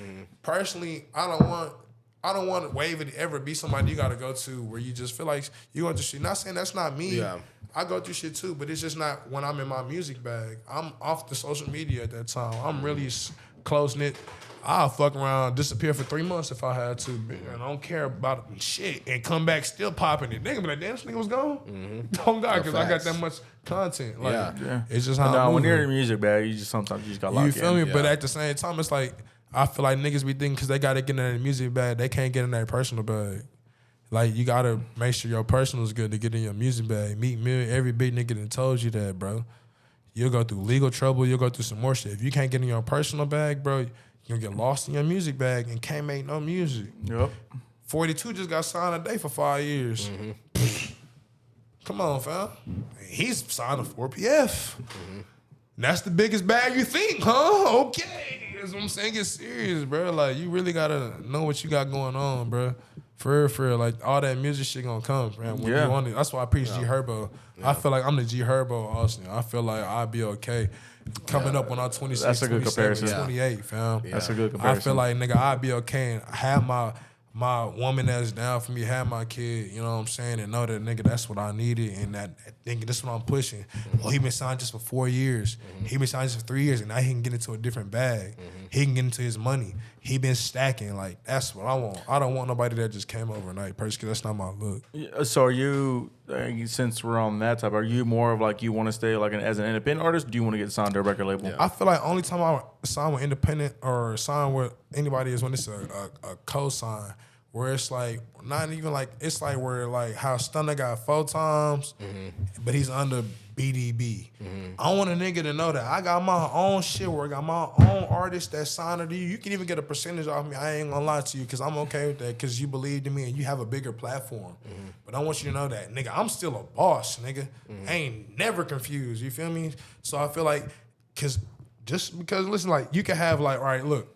Personally, I don't want Wavy to ever be somebody you gotta go to where you just feel like you going through shit. Not saying that's not me. Yeah. I go through shit too, but it's just not when I'm in my music bag. I'm off the social media at that time. I'm really close-knit. I'll fuck around, disappear for 3 months if I had to, and I don't care about shit, and come back still popping it. Nigga be like, damn, this nigga was gone? Don't God, because I got that much content. Like, it's just how I'm when you're in moving. the music bag, you just sometimes you just got locked in. You feel me? But at the same time, it's like, I feel like niggas be thinking because they got to get in their music bag, they can't get in their personal bag. Like, you got to make sure your personal is good to get in your music bag. Meet me, every big nigga that told you that, bro. You'll go through legal trouble. You'll go through some more shit. If you can't get in your personal bag, bro, you'll get lost in your music bag and can't make no music. Yep. 42 just got signed today for 5 years. Come on, fam. He's signed to 4PF. That's the biggest bag you think, huh? Okay. That's what I'm saying. Get serious, bro. Like, you really got to know what you got going on, bro. For real, like all that music shit gonna come, man. When you want it, that's why I preach G Herbo. I feel like I'm the G Herbo Austin. I feel like I'll be okay coming up when I'm 26, That's a good 27, comparison. 28, fam. That's a good comparison. I feel like, nigga, I'll be okay and have my woman that's down for me, have my kid, you know what I'm saying, and know that, nigga, that's what I needed, and that nigga, that's what I'm pushing. Oh, he been signed just for 4 years. He been signed just for 3 years, and now he can get into a different bag. He can get into his money. He been stacking. Like, that's what I want. I don't want nobody that just came overnight, personally, that's not my look. So are you, since we're on that type, are you more of like you want to stay like as an independent artist? Or do you want to get signed to a record label? I feel like only time I sign with independent or sign with anybody is when it's a co-sign. Where it's like, not even like, it's like where like how Stunner got 4 times, but he's under BDB. I want a nigga to know that I got my own shit where I got my own artist that signed to you. You can even get a percentage off me. I ain't gonna lie to you because I'm okay with that because you believed in me and you have a bigger platform. But I want you to know that, nigga, I'm still a boss, nigga. I ain't never confused, you feel me? So I feel like, just because, listen, like, you can have like, all right, look,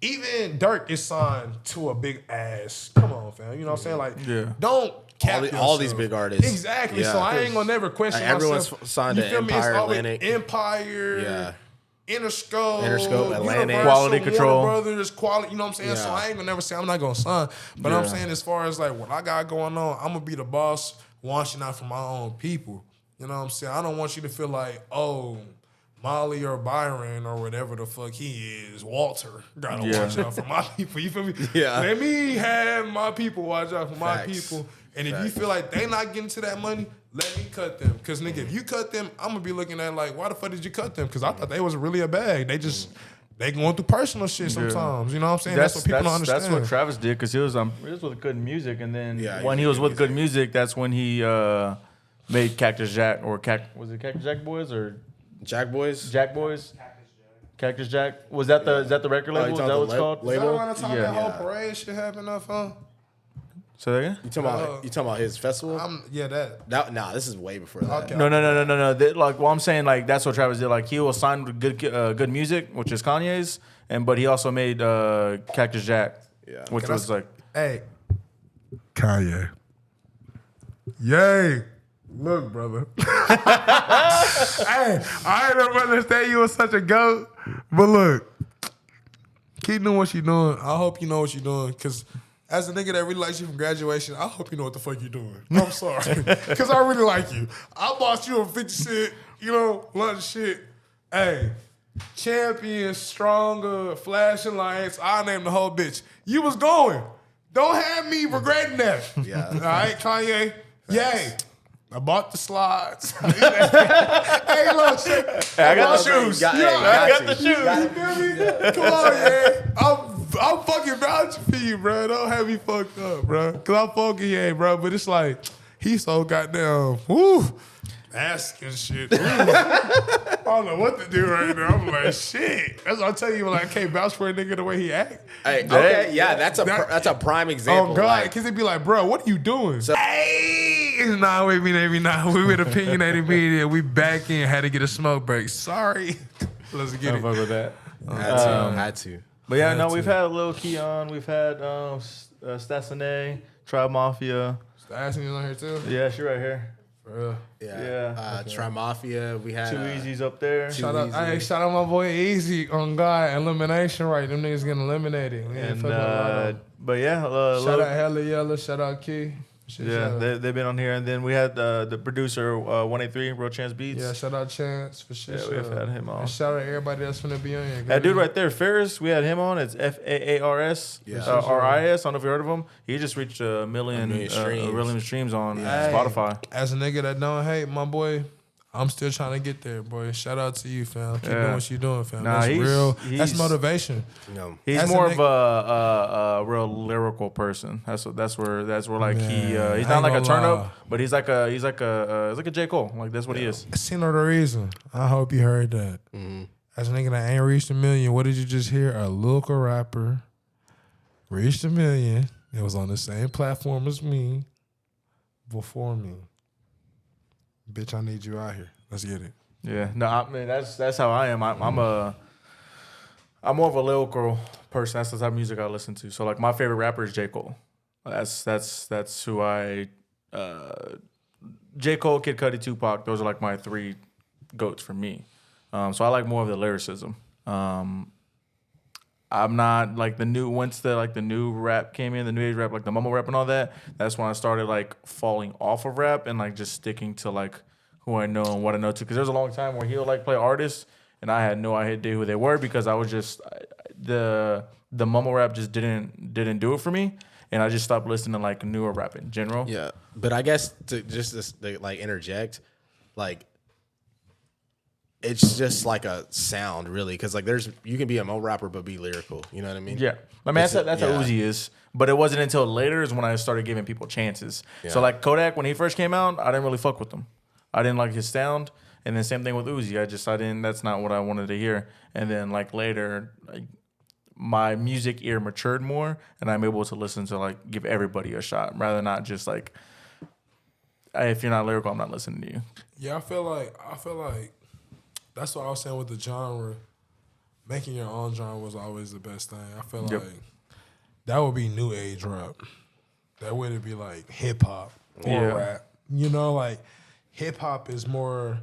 even Dirk is signed to a big ass. Come on, fam. You know what I'm saying? Like, don't cap all these big artists. Exactly. So I ain't gonna never question like everyone's myself. signed to Empire, Atlantic. Empire, Interscope, Atlantic. Universal, Quality Control. Warner Brothers, quality. You know what I'm saying? So I ain't gonna never say I'm not gonna sign. But I'm saying as far as like what I got going on, I'm gonna be the boss watching out for my own people. You know what I'm saying? I don't want you to feel like, oh, Molly or Byron or whatever the fuck he is, Walter, gotta watch out for my people. You feel me? Let me have my people watch out for my people. And if you feel like they not getting to that money, let me cut them. Because, nigga, if you cut them, I'm going to be looking at like, why the fuck did you cut them? Because I thought they was really a bag. They just, they going through personal shit sometimes. You know what I'm saying? That's what people don't understand. That's what Travis did because he was with Good Music. And then when he was with Good Music, that's when he made Cactus Jack or was it Cactus Jack Boys or? Jack Boys? Jack Boys? Cactus Jack? Was that the record label? Is that what it's called? Is that around the time that whole parade shit happened up, huh? So again? You talking about his festival? That. This is way before that. Okay. No. Like, well, I'm saying like that's what Travis did. Like he was signed with good music, which is Kanye's, but he also made Cactus Jack, which was like, Hey, Kanye. Yay. Look, brother. Hey, I don't understand you was such a goat, but look, keep doing what you're doing. I hope you know what you're doing, because as a nigga that really likes you from graduation, I hope you know what the fuck you're doing. I'm sorry, because I really like you. I bought you a 50 cent, lunch shit. Hey, champion, stronger, flashing lights. I named the whole bitch. You was going. Don't have me regretting that. Yeah. All right, Kanye. Yay. I bought the slides. Hey, look, I got the shoes. I got the shoes. You feel me? Come on, yeah. I'm fucking vouching for you, bro. Don't have me fucked up, bro. Cause I'm fucking yeah, bro. But it's like he's so goddamn asking shit. I don't know what to do right now. I'm like, shit. That's what I'm telling you. Like, I can't vouch for a nigga the way he act. Hey, okay, yeah, that's a prime example. Oh God, because it'd be like, bro, what are you doing? Hey, it's not with me, baby. Nah, we with Opinionated Media. We back in. Had to get a smoke break. Sorry. Let's get it. fuck with that. Had to. But yeah, no, we've had Lil Key on. We've had Stasane, Tribe Mafia. Stasane on here too. Yeah, she right here. Yeah. Tri Mafia. We had 2 Easy's up there. Shout out my boy Easy on God. Elimination right. Them niggas getting eliminated. But yeah, shout out Hella Yellow. Shout out Key. They've been on here, and then we had the producer 183 Real Chance Beats. Yeah, shout out Chance for sure. Yeah, we've had him on. And shout out everybody that's gonna be on here. That dude right there, Ferris, we had him on. It's FAARS, RIS. I don't know if you heard of him. He just reached a million streams on Spotify. As a nigga that don't hate, my boy, I'm still trying to get there, boy. Shout out to you, fam. Keep doing what you're doing, fam. That's real. That's motivation. He's more of a real lyrical person. That's where like he's not like a turn up, but he's like a J. Cole. Like that's what he is. I seen the reason. I hope you heard that. Mm-hmm. As a nigga that ain't reached a million, what did you just hear? A local rapper reached a million. It was on the same platform as me before me. Bitch, I need you out here. Let's get it. Yeah, no, I mean that's how I am. I'm more of a lyrical person. That's the type of music I listen to. So like my favorite rapper is J. Cole. That's who I. J. Cole, Kid Cudi, Tupac. Those are like my 3 goats for me. So I like more of the lyricism. I'm not like once the new rap came in, the new age rap, like the mumble rap and all that. That's when I started like falling off of rap and like just sticking to like who I know and what I know too. Because there was a long time where he'll like play artists and I had no idea who they were because I was just the mumble rap just didn't do it for me, and I just stopped listening to like newer rap in general. Yeah, but I guess to like interject, like. It's just like a sound, really, because like you can be a mo rapper but be lyrical. You know what I mean? Yeah, I mean that's how Uzi is. But it wasn't until later is when I started giving people chances. Yeah. So like Kodak, when he first came out, I didn't really fuck with him. I didn't like his sound, and then same thing with Uzi. I didn't. That's not what I wanted to hear. And then like later, like, my music ear matured more, and I'm able to listen to like give everybody a shot rather than not just like if you're not lyrical, I'm not listening to you. Yeah, I feel like. That's what I was saying with the genre. Making your own genre was always the best thing. I feel like that would be new age rap. That wouldn't be like hip hop or rap. You know, like hip hop is more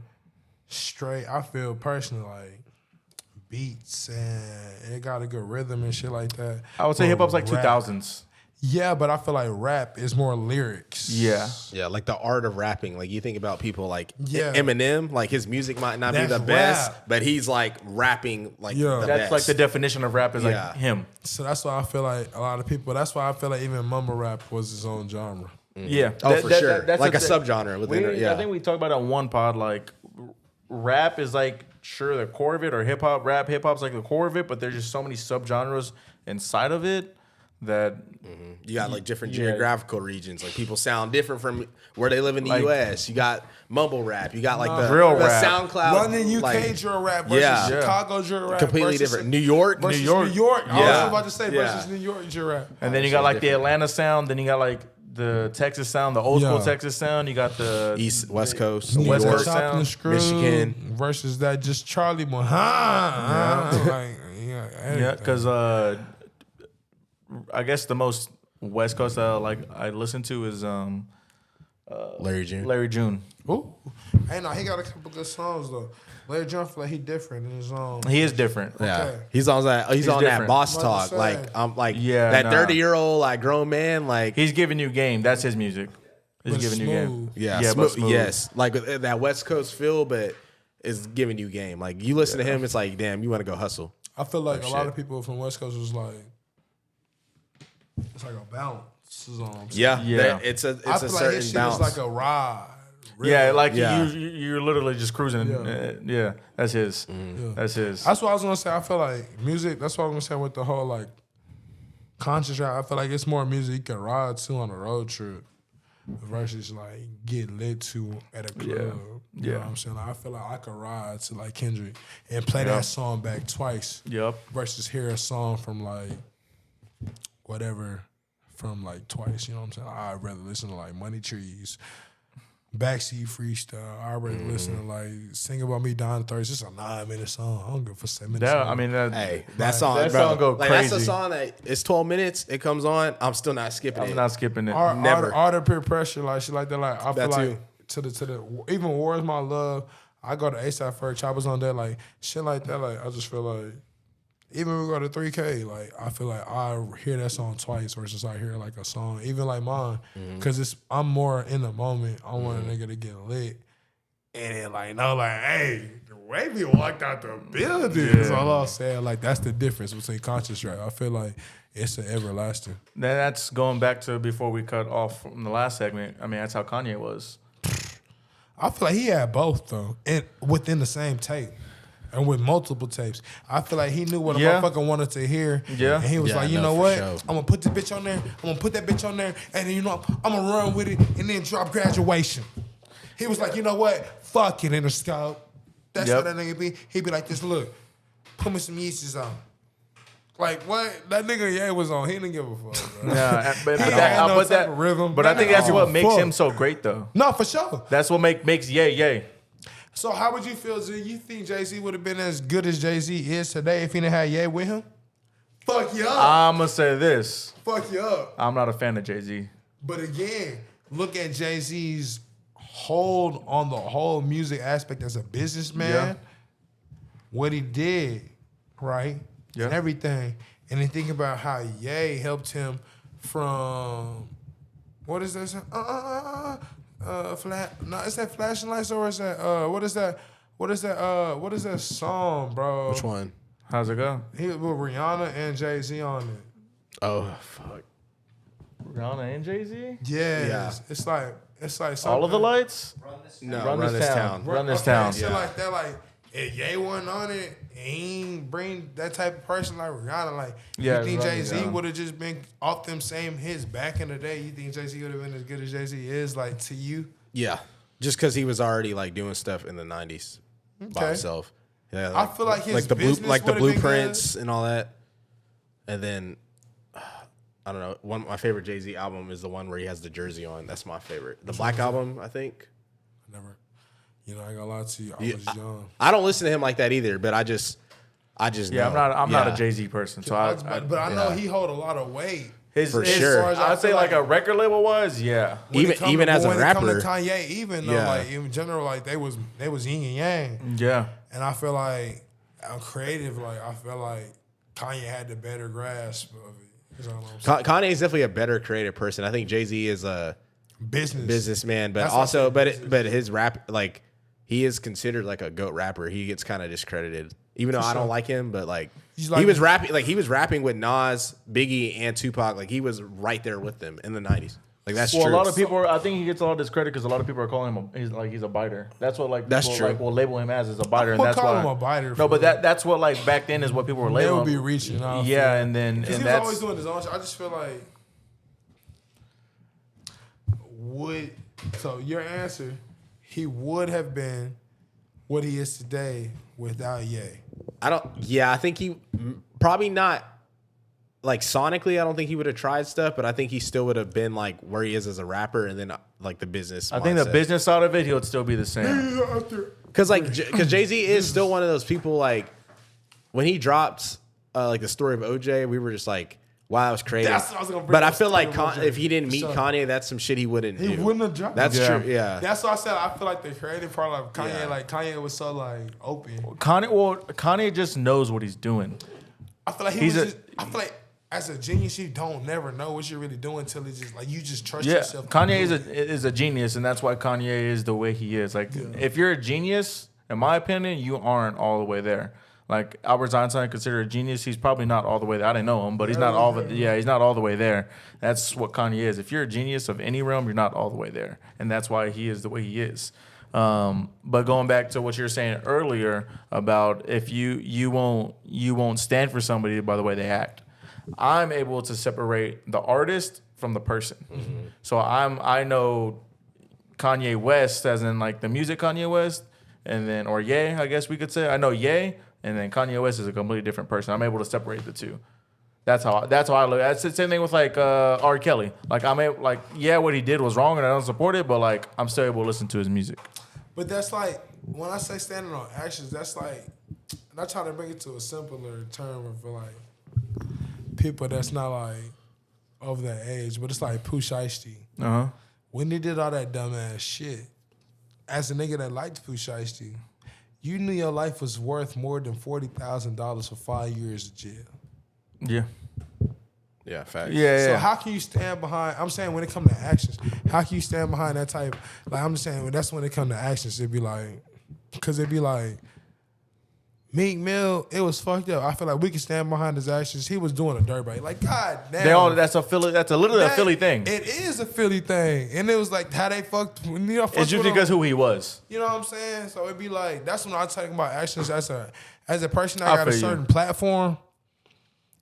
straight. I feel personally like beats and it got a good rhythm and shit like that. I would say hip hop's like 2000s. Yeah, but I feel like rap is more lyrics. Yeah. Yeah, like the art of rapping. Like you think about people like Eminem, like his music might not be the best, but he's like rapping like the that's best. Like the definition of rap is like him. So that's why I feel like a lot of people, that's why I feel like even mumble rap was his own genre. Yeah. For sure. That's like a subgenre within it. Yeah. I think we talked about it on one pod, like rap is like sure the core of it, or hip hop's like the core of it, but there's just so many subgenres inside of it that you got like different geographical regions. Like people sound different from where they live in the U.S. You got mumble rap. You got like the real rap. SoundCloud. London, UK drill rap versus Chicago drill rap. Completely different. New York. Versus New York. I was about to say versus New York drill rap. And then you got like the Atlanta sound. Then you got like the Texas sound, the old school Yeah. Texas sound. You got the West Coast, the New West York. Coast Chopped and sound, screwed Michigan. versus that just Charlie boy. Like, yeah, everything. because I guess the most West Coast I listen to is Larry June. Larry June. Ooh. Hey, no, he got a couple good songs though. Larry June, I feel like he different in his own. He is different. Yeah, Okay. he's on that. He's on that different. boss Like talk. I Like said. I'm like Yeah, that nah. 30-year-old like grown man. Like He's giving you game. That's his music. He's But giving you smooth. game. yeah, but smooth. yes, like with that West Coast feel, but it's giving you game. Like you listen to him, it's like damn, you want to go hustle. I feel like Oh, a lot shit. of people from West Coast was like, it's like a balance. Is all I'm saying. Yeah, Yeah. it's a I feel like certain his shit balance. is like a ride. Really. Yeah, like Yeah. you're literally just cruising. Yeah, that's his. Yeah. That's his. That's what I was gonna say. I feel like music. That's what I was gonna say with the whole like conscious rap. I feel like it's more music you can ride to on a road trip versus like get lit to at a club. You know Yeah. what I'm saying? Like, I feel like I could ride to like Kendrick and play that song back twice Yep. versus hear a song from like whatever from like twice. You know what I'm saying? I'd rather listen to like Money Trees. Backseat freestyle. I'd rather listen to like Sing About Me Down the Thirst. It's a 9-minute song. I don't give a 7 minutes. That I mean, that, Hey, that song, that bro. song go like, That's a crazy. song that it's 12 minutes. It comes on. I'm still not skipping I'm it. not skipping it. Never. All the peer pressure, like shit like that. Like I feel That like to the even War Is My Love. I go to ASAP first. Choppers on there, like shit like that. Like I just feel like even when we go to 3K, like I feel like I hear that song twice versus I hear like a song, even like mine, because I'm more in the moment. I want a nigga to get lit, and then like hey, the Wavy walked out the building. That's all I'm saying. Like that's the difference between conscious rap. I feel like it's an everlasting. Then that's going back to before we cut off from the last segment. I mean, that's how Kanye was. I feel like he had both though, and within the same tape, and with multiple tapes. I feel like he knew what a Yeah. motherfucker wanted to hear. Yeah. And he was Yeah, like, you no, know for what? sure. I'm gonna put this bitch on there. I'm gonna put that bitch on there, and then I'm gonna run with it, and then drop Graduation. He was like, you know what? Fuck it in the scope. That's Yep. how that nigga be. He be like this. Look, put me some Yeezys on. Like what? That nigga Ye was on. He didn't give a fuck. Bro. Yeah, but He that, had I'll no put type that of rhythm. But I think that's Oh, what makes fuck. him so great, though. No, for sure. That's what makes yay. So how would you feel, Z? You think Jay-Z would have been as good as Jay-Z is today if he didn't have Ye with him? Fuck you up. I'm gonna say this. Fuck you up. I'm not a fan of Jay-Z. But again, look at Jay-Z's hold on the whole music aspect as a businessman. Yeah. What he did, right? Yeah. And everything. And then think about how Ye helped him from, what is that? No, is that Flashing Lights or is that what is that song, bro? Which one? How's it go? He with Rihanna and Jay-Z on it. Oh fuck. Rihanna and Jay-Z? Yes. It's like All of the something- lights? No, Run This Town. Run This Town. Shit like that, like if Ye wasn't on it, he ain't bring that type of person like Rihanna. Like Yeah, you think Run This Jay-Z Town. would have just been off them same hits back in the day? You think Jay-Z would have been as good as Jay-Z is like to you? Yeah, just because he was already like doing stuff in the '90s by Okay. himself. Yeah, I feel like his like the business like the would've been blueprints and all that. And then I don't know. One of my favorite Jay-Z album is the one where he has the jersey on. That's my favorite. The Black Album, I think. Never. You know, I ain't gonna lie to you. I Yeah, was young. I don't listen to him like that either. But I just Yeah, know. I'm not a Yeah. Jay-Z person. So But I know yeah. he hold a lot of weight. For sure. I'd say like a record label was, yeah. When it come Even to- as a when it come to rapper. Kanye, even though Yeah. like in general, like they was yin and yang. Yeah. And I feel like I'm creative. Like I feel like Kanye had the better grasp of it. You know what I'm saying? Kanye is definitely a better creative person. I think Jay-Z is a businessman, but That's what also, I'm saying, but his rap, like he is considered like a GOAT rapper. He gets kind of discredited, even though I don't like him. But like He's he like- was rapping with Nas, Biggie, and Tupac. Like he was right there with them in the '90s. Like that's Well, true. a lot of people. I think he gets a lot of discredit because a lot of people are calling him. He's a biter. That's what like That's people, true. Like will label him as a biter, and would that's call why. him a biter No, for but real. that's what like back then is what people were They labeling. would be reaching out. Yeah, and then Because and he was that's always doing his own shit. I just feel like so your answer, he would have been what he is today without Ye. I don't. Yeah, I think he probably not like sonically, I don't think he would have tried stuff, but I think he still would have been like where he is as a rapper, and then like the business. I think the business side of it, he would still be the same. Because Jay-Z is still one of those people, like when he dropped like the story of OJ, we were just like, wow, that was crazy. That's what I was gonna bring but I up, feel like story of OJ. if he didn't meet Sure. Kanye, that's some shit he wouldn't do. He wouldn't have dropped. That's true. Yeah. That's why I said I feel like the creative part of Kanye, Yeah. like Kanye was so like open. Kanye just knows what he's doing. I feel like I feel like as a genius, you don't never know what you're really doing until it's just like you just trust Yeah, yourself. Kanye is a genius, and that's why Kanye is the way he is. Like, if you're a genius, in my opinion, you aren't all the way there. Like Albert Einstein, considered a genius, he's probably not all the way there. I didn't know him, but he's not all he's not all the way there. That's what Kanye is. If you're a genius of any realm, you're not all the way there, and that's why he is the way he is. But going back to what you were saying earlier about if you won't stand for somebody by the way they act. I'm able to separate the artist from the person. Mm-hmm. So I know Kanye West as in like the music Kanye West, and then or Ye, I guess we could say. I know Ye, and then Kanye West is a completely different person. I'm able to separate the two. That's how I look. That's the same thing with like R. Kelly. Like what he did was wrong, and I don't support it, but like I'm still able to listen to his music. But that's like when I say standing on actions, that's like and I try to bring it to a simpler term for like people that's not like over that age, but it's like Pooh Shiesty. When he did all that dumbass shit, as a nigga that liked Pooh Shiesty, you knew your life was worth more than $40,000 for 5 years of jail. Yeah. Yeah, facts. Yeah. So how can you stand behind? I'm saying when it comes to actions, how can you stand behind that type? Like I'm just saying that's when it comes to actions. It'd be like, because it'd be like, Meek Mill, it was fucked up. I feel like we can stand behind his actions. He was doing a dirtbag. Like, God damn. That's literally a Philly thing. It is a Philly thing. And it was like how they fucked. It's just because who he was. You know what I'm saying? So it'd be like, that's when I'm talking about actions as a person that got a certain platform.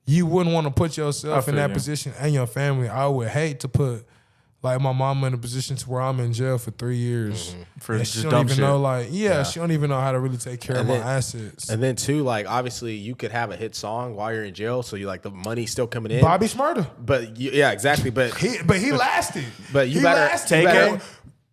You wouldn't want to put yourself in that position and your family. I would hate to put like my mama in a position to where I'm in jail for 3 years. For and just she dumb don't even shit. know she don't even know how to really take care of my assets. And then too, like obviously you could have a hit song while you're in jail, so you like the money's still coming in. Bobby Shmurda. But yeah, exactly. But he lasted. But you better take it.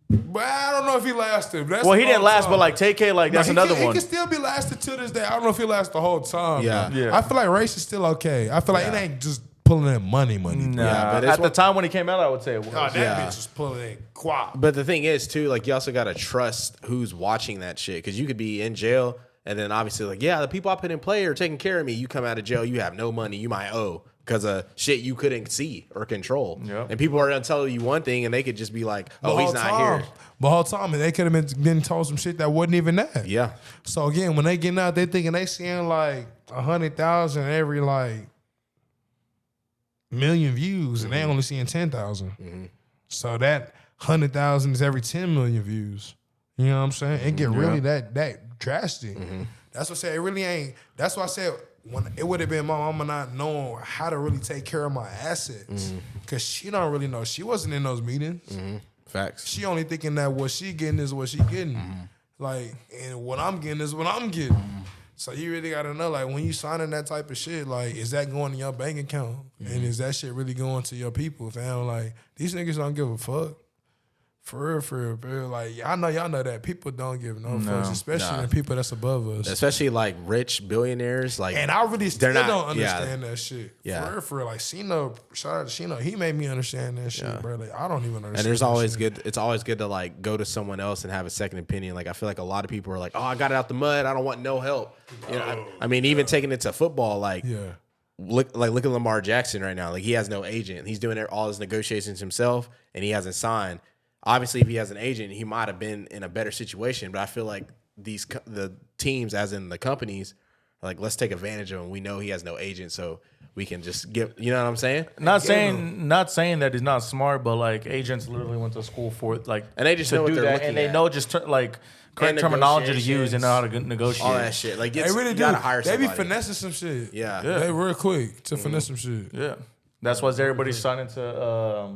But I don't know if he lasted. That's Well, he didn't last, but like TK, like that's another one. He can still be lasted to this day. I don't know if he lasts the whole time. Yeah. Though. Yeah. I feel like race is still okay. I feel like it ain't just pulling in money. Nah, Yeah, but at the time when he came out, I would say it was. Oh, that bitch was pulling in quap. But the thing is too, like you also gotta trust who's watching that shit, because you could be in jail and then obviously like, yeah, the people I put in play are taking care of me. You come out of jail, you have no money, you might owe because of shit you couldn't see or control. Yep. And people are gonna tell you one thing and they could just be like, oh, he's not here. The whole time, and they could have been told some shit that wasn't even that. Yeah. So again, when they getting out, they thinking they seeing like 100,000 every like million views, and they only seeing 10,000. So that 100,000 is every 10 million views. You know what I'm saying? It get really that drastic. That's what I said. It really ain't. That's why I said when it would have been my mama not knowing how to really take care of my assets, because she don't really know. She wasn't in those meetings. Facts. She only thinking that what she getting is what she getting. Like, and what I'm getting is what I'm getting. So you really gotta know, like, when you signing that type of shit, like, is that going to your bank account? And is that shit really going to your people, fam? Like, these niggas don't give a fuck. For real, bro. Like, I know y'all know that people don't give no fucks, especially the people that's above us. Especially like rich billionaires, like, And I really still not- don't understand that shit. Yeah. For real. Like, Shino, shout out to Shino, he made me understand that shit, bro. Like, I don't even understand. and there's that always shit. good. It's always good to like go to someone else and have a second opinion. Like I feel like a lot of people are like, "Oh, I got it out the mud. I don't want no help." You know, I mean, even taking it to football, like, look at Lamar Jackson right now. Like he has no agent. He's doing all his negotiations himself, and he hasn't signed. Obviously, if he has an agent, he might have been in a better situation. But I feel like the teams, as in the companies, are like, let's take advantage of him. We know he has no agent, so we can just give. You know what I'm saying? Not saying that he's not smart, but like agents literally went to school for it, like, And they just to know what do they're that, looking and they at. know just like correct terminology to use and know how to negotiate. All that shit. Like They it's, really you do. gotta hire They be somebody. finessing some shit. Yeah. They real quick to finesse some shit. Yeah, that's why everybody's signing to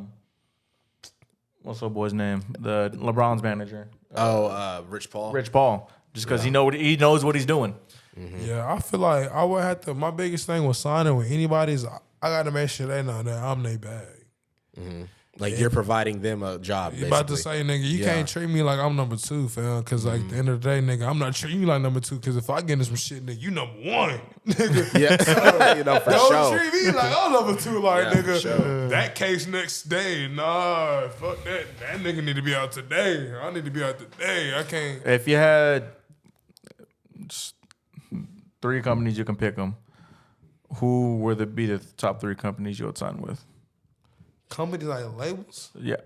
what's the boy's name? The LeBron's manager. Rich Paul. Rich Paul, just because he knows what he's doing. Yeah, I feel like I would have to. My biggest thing with signing with anybody is I I gotta make sure they know that I'm their bag. Like you're providing them a job. You about to say, nigga, you can't treat me like I'm number 2, fam. Cause like at the end of the day, nigga, I'm not treating you like number 2. Cause if I get into some shit, nigga, you number 1. Nigga. Yeah, you know, for Don't sure. treat me like I'm number 2. Like, Yeah, for nigga, sure. that case next day. Nah, fuck that. That nigga need to be out today. I need to be out today. I can't. If you had 3 companies, you can pick them. Who would be the top 3 companies you would sign with? Companies like labels? Yeah.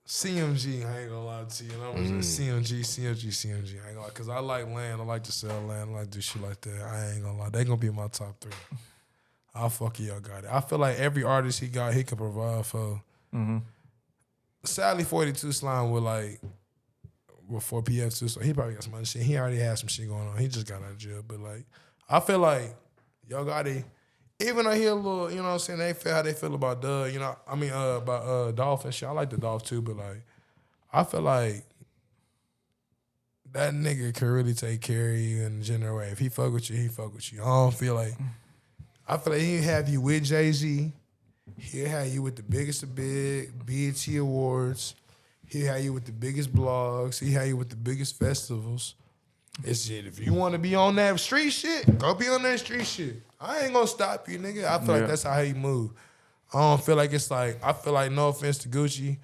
CMG, I ain't gonna lie to you. And I'm just CMG. I ain't gonna lie. Cause I like land. I like to sell land. I like to do shit like that. I ain't gonna lie. They gonna be my top 3. I'll fuck y'all got it. I feel like every artist he got, he can provide for. Sadly, 42 Slime with 4PF too, so he probably got some other shit. He already had some shit going on. He just got out of jail. But like, I feel like Yo Gotti, even though he a little, you know what I'm saying, they feel how they feel about Doug, you know, I mean about Dolph and shit. I like the Dolph too, but like, I feel like that nigga can really take care of you in a general way. If he fuck with you, he fuck with you. I don't feel like, I feel like he'll have you with Jay-Z. He'll have you with the biggest of big, BET Awards. He'll have you with the biggest blogs. He'll have you with the biggest festivals. It's shit. If you want to be on that street shit, go be on that street shit. I ain't gonna stop you, nigga. I feel like that's how he move. I don't feel like it's like, I feel like, no offense to Gucci,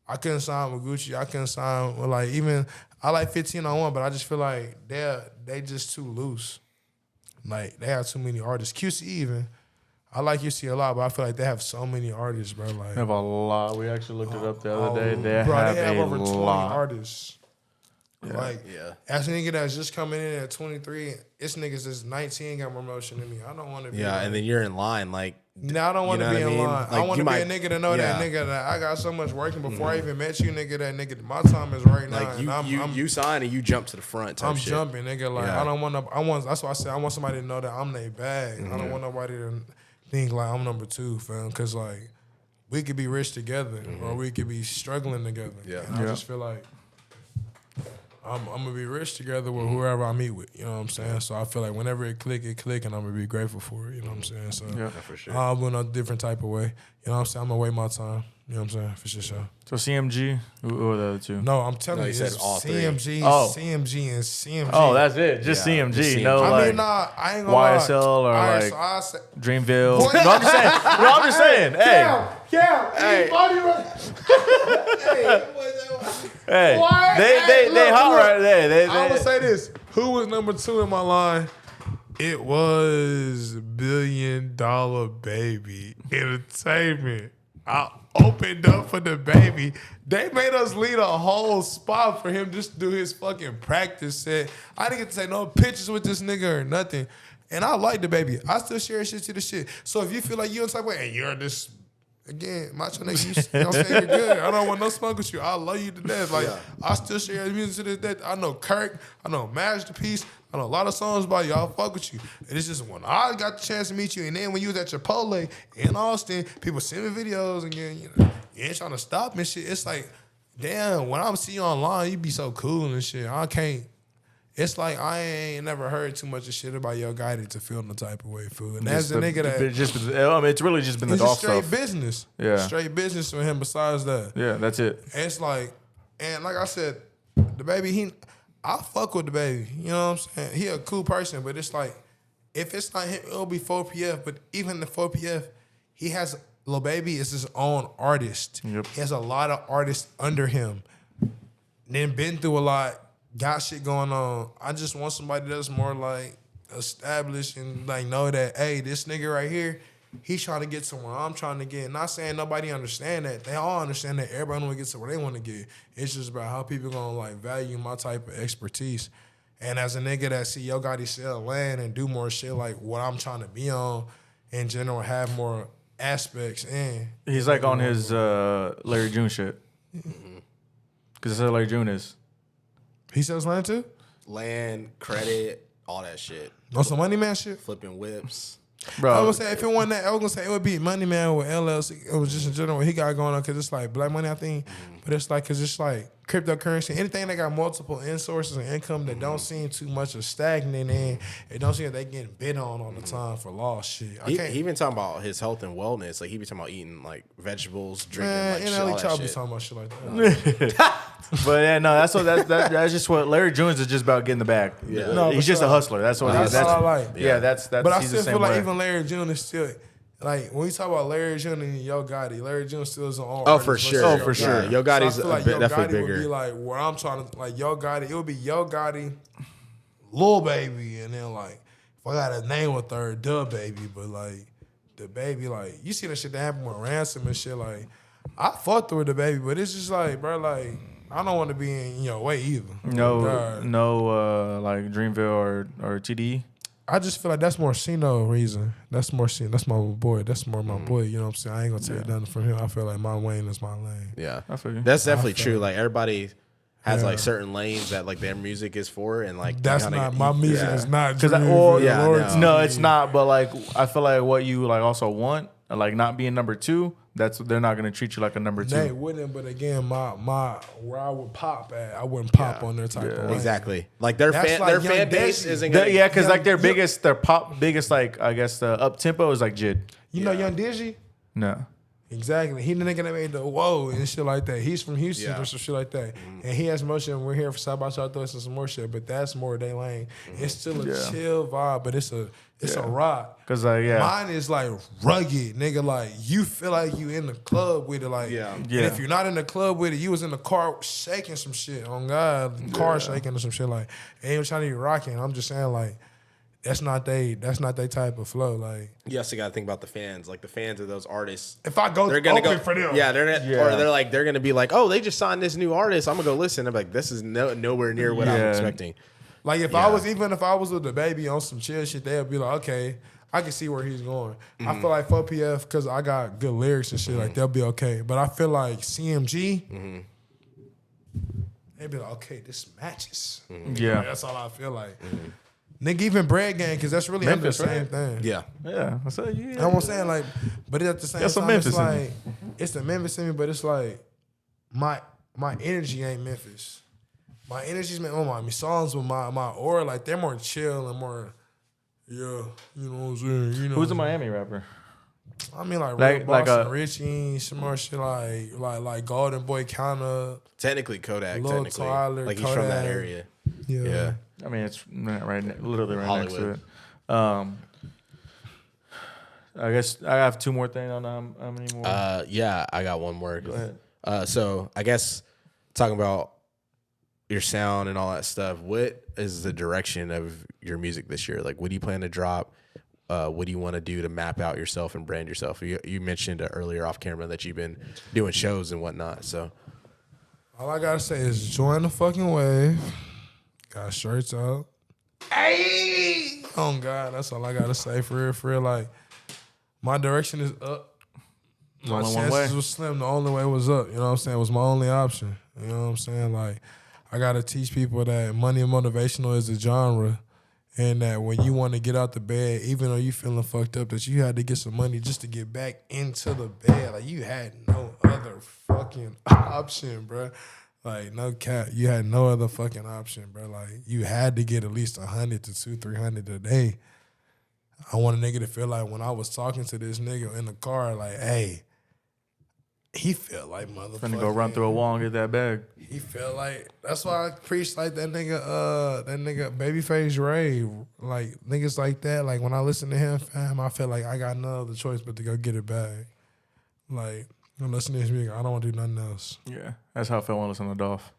I couldn't sign with Gucci. I couldn't sign with like, even, I like 1501, but I just feel like they just too loose. Like, they have too many artists. QC even. I like QC a lot, but I feel like they have so many artists, bro. Like, They have a lot. We actually looked it up the other day. They have a over 20 lot. artists. Like, as a nigga that's just coming in at 23, it's niggas that's 19 got more motion than me. I don't want to be. Yeah, like, and then you're in line. Like, no, I don't want to be in line. Like, I want to be a nigga to know that nigga that I got so much working before I even met you, nigga. That nigga, my time is right now. Like you sign and you jump to the front. Type I'm shit. jumping, nigga. Like, I don't want to. That's why I said I want somebody to know that I'm their bag. I don't want nobody to think like I'm number 2, fam. Cause like we could be rich together or we could be struggling together. Yeah, and I just feel like I'm gonna be rich together with whoever I meet with. You know what I'm saying? So I feel like whenever it click, and I'm gonna be grateful for it. You know what I'm saying? So for sure. I'll go in a different type of way. You know what I'm saying? I'm gonna wait my time. You know what I'm saying? For sure. So CMG, who are the other 2? No, I'm telling you, he said it's all 3. CMG, Oh. CMG, and CMG. Oh, that's it. Just Yeah, CMG. just No, CMG. I mean, like nah, I ain't gonna YSL lie. or Alright, like so I say, Dreamville. Boy, No, I'm just saying. No, I'm just saying. Hey, hey, they hot right there. I would say this. Who was number 2 in my line? It was $1 Billion Baby Entertainment. I opened up for the baby. They made us lead a whole spot for him just to do his fucking practice set. I didn't get to take no pictures with this nigga or nothing. And I like the baby. I still share shit to the shit. So if you feel like you're in type of way, and you're this, again, macho nigga, you know what I'm saying? You're good. I don't want no smoke with you. I love you to death. Like, I still share his music to this death. I know Kirk. I know Masterpiece. I know a lot of songs by you. I'll fuck with you. And it's just when I got the chance to meet you, and then when you was at Chipotle in Austin, people send me videos again, you know, you ain't trying to stop and shit. It's like, damn, when I'm seeing you online, you be so cool and shit. I can't. It's like I ain't never heard too much of shit about Yo Gotti to feel no type of way, fool. And that's the nigga that it's really just been the it's Dolph straight stuff. business. Yeah. Straight business for him besides that. Yeah, that's it. And it's like, and like I said, the baby, I fuck with the baby. You know what I'm saying? He a cool person, but it's like, if it's not him, it'll be 4PF. But even the 4PF, he has, Lil Baby is his own artist. Yep. He has a lot of artists under him. Then been through a lot, got shit going on. I just want somebody that's more like established and like know that, hey, this nigga right here, he's trying to get to where I'm trying to get. Not saying nobody understand that. They all understand that everybody want to get to where they want to get. It's just about how people gonna like value my type of expertise. And as a nigga that see Yo Gotti sell land and do more shit like what I'm trying to be on, in general, have more aspects in. He's like on his Larry June shit. Because that's how Larry June is. He sells land too? Land, credit, all that shit. On some Money Man shit? Flipping whips. Bro, I was gonna say if it wasn't that, I was gonna say it would be Money Man with LLC. It was just in general what he got going on because it's like Black Money, I think. But it's like, cause it's like cryptocurrency, anything that got multiple end sources of income that don't seem too much of stagnant in, it don't seem like they getting bid on all the time for lost shit. He been talking about his health and wellness. Like he be talking about eating like vegetables, drinking Man, like shit, all that talking shit. about shit like that. But yeah, no, that's just what Larry Jones is just about getting the bag. Yeah. No, He's for just a sure. hustler. That's what That's he is. all I like. Yeah, that's. But I he's still the same feel like way. even Larry June is still like when we talk about Larry June and Yo Gotti, Larry June still is on. Oh, for sure. Oh, for sure. Yo Gotti's so I feel like a bit, Yo definitely Gotti bigger. would be like where I'm trying to like Yo Gotti. It would be Yo Gotti, Lil Baby, and then like if I got a name with her, Dub Baby, but like the baby, like you see that shit that happened with Ransom and shit. Like I fucked with the baby, but it's just like, bro, like I don't want to be in your way either. No, like Dreamville or TDE. I just feel like that's more Cino reason. That's more Cino. That's my boy. That's more my boy. You know what I'm saying? I ain't gonna take nothing from him. I feel like my lane is my lane. Yeah, I feel you. that's definitely true. Like everybody has like certain lanes that like their music is for, and like That's not my music. Is not Because Dreamville, no, it's not. But like, I feel like what you like also want, like not being number two. They're not gonna treat you like a number two. They wouldn't, but again, my where I would pop at, I wouldn't pop on their type of lane. Exactly. Like their That's fan like their Young fan base Desi. isn't gonna Yeah, because like their Young- biggest like I guess the up tempo is like Jid. You know Young Digi? No. Exactly. He the nigga that made the whoa and shit like that. He's from Houston or some shit like that. And he has motion. We're here for South by Southwest and some more shit, but that's more they lane. It's still a chill vibe, but it's a rock. Because Mine is like rugged, nigga. Like you feel like you in the club with it, like And if you're not in the club with it, you was in the car shaking some shit. On God, the car shaking or some shit. Like ain't even trying to be rocking. I'm just saying like that's not they type of flow. Like You also got to think about the fans. Like the fans of those artists. if I go, They're gonna open go for them. Yeah, they're gonna be like, oh, they just signed this new artist. I'm gonna go listen. I'm like, this is nowhere near what I'm expecting. Like if I was with the baby on some chill shit, they'd be like, okay, I can see where he's going. I feel like 4PF because I got good lyrics and shit. Like they'll be okay. But I feel like CMG, they'd be like, okay, this matches. Yeah. Like, that's all I feel like. Nigga, even Bread Gang, because that's really under the same thing. Yeah. Yeah. So You know what I'm saying? Like, but at the same That's some time, it's Memphis in like it's the Memphis in me, but it's like my energy ain't Memphis. My energy's my songs with my aura, like they're more chill and more, you know what I'm saying? You know, who's a Miami rapper? I mean, like Like- Real like Boss a- and Richie, some more shit like Golden Boy Counter. Technically Kodak. Lil Technically, Tyler, like he's from that Kodak. area. Yeah. Yeah. I mean, it's literally right next to Hollywood. it. I guess I have two more things. I don't know how many more. Yeah, I got one more. Go ahead. So I guess talking about your sound and all that stuff, what is the direction of your music this year? Like, what do you plan to drop? What do you want to do to map out yourself and brand yourself? You mentioned earlier off camera that you've been doing shows and whatnot. So All I gotta say is join the fucking wave. Got shirts out. Hey! Oh God, that's all I gotta say for real. Like, my direction is up. My only one chances way. was slim. The only way was up. You know what I'm saying? It was my only option. You know what I'm saying? Like, I gotta teach people that money and motivational is a genre. And that when you want to get out the bed, even though you feeling fucked up, that you had to get some money just to get back into the bed. Like, you had no other fucking option, bro. Like, no cap. You had no other fucking option, bro. Like, you had to get at least 100 to 200-300 a day. I want a nigga to feel like when I was talking to this nigga in the car, like, hey, he felt like motherfucker. Finna go run through a wall and get that bag. He felt like, that's why I preach like that nigga Babyface Ray. Like, niggas like that. Like, when I listen to him, fam, I feel like I got no other choice but to go get it back. Like, when I listen to his music, I don't want to do nothing else. Yeah, that's how I felt when I listened to Dolph.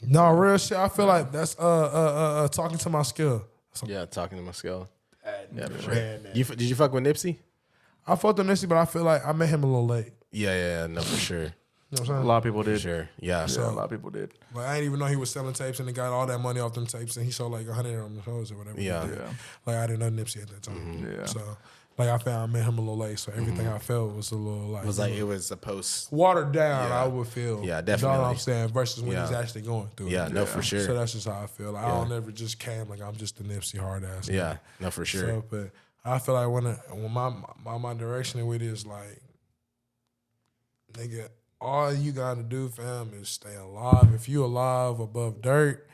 No, real shit. I feel like that's talking to my skill. yeah, talking to my skill. Yeah, for sure. Did you fuck with Nipsey? I fucked with Nipsey, but I feel like I met him a little late. Yeah, no, for sure. You know what I'm A saying? lot of people For did. sure. Yeah. Yeah, a lot of people did. Like, I didn't even know he was selling tapes and he got all that money off them tapes and he sold like 100 of them shows or whatever. Yeah. he did. Yeah. Like, I didn't know Nipsey at that time. Yeah. So, like, I met him a little late, so everything I felt was a little like... It was like it was a post. watered down, Yeah. I would feel. Yeah, You know definitely. what I'm saying? Versus when Yeah. he's actually going through Yeah, it. no, for sure. So that's just how I feel. Like, I don't ever just came like I'm just a Nipsey hard ass. Yeah, no, for sure. So, but I feel like when my direction with it is like, nigga, all you gotta do, fam, is stay alive. If you alive above dirt,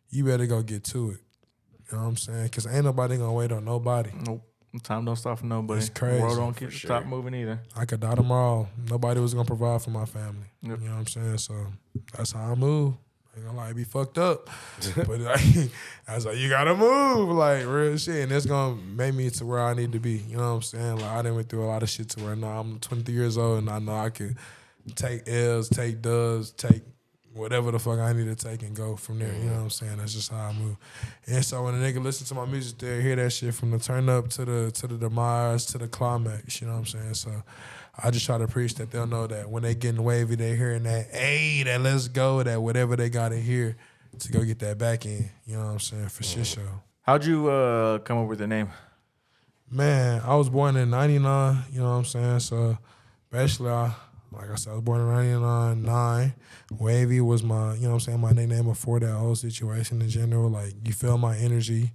you better go get to it. You know what I'm saying? Because ain't nobody gonna wait on nobody. Nope. Time don't stop for nobody. It's crazy. The world don't stop moving either. I could die tomorrow. Nobody was gonna provide for my family. Yep. You know what I'm saying? So that's how I move. I ain't gonna lie, it be fucked up. But I was like, you gotta move, like real shit. And it's gonna make me to where I need to be. You know what I'm saying? Like I done went through a lot of shit to where now I'm 23 years old and I know I can take L's, take dubs, take whatever the fuck I need to take and go from there. You know what I'm saying? That's just how I move. And so when a nigga listen to my music, they hear that shit from the turn up to the demise to the climax. You know what I'm saying? So I just try to preach that they'll know that when they getting wavy, they hearing that, hey, that let's go, that whatever they gotta hear to go get that back in. You know what I'm saying? For shit show. How'd you come up with the name? Man, I was born in 99, you know what I'm saying? So basically, like I said, I was born in 99. Wavy was my, you know what I'm saying, my nickname before that whole situation in general. Like, you feel my energy,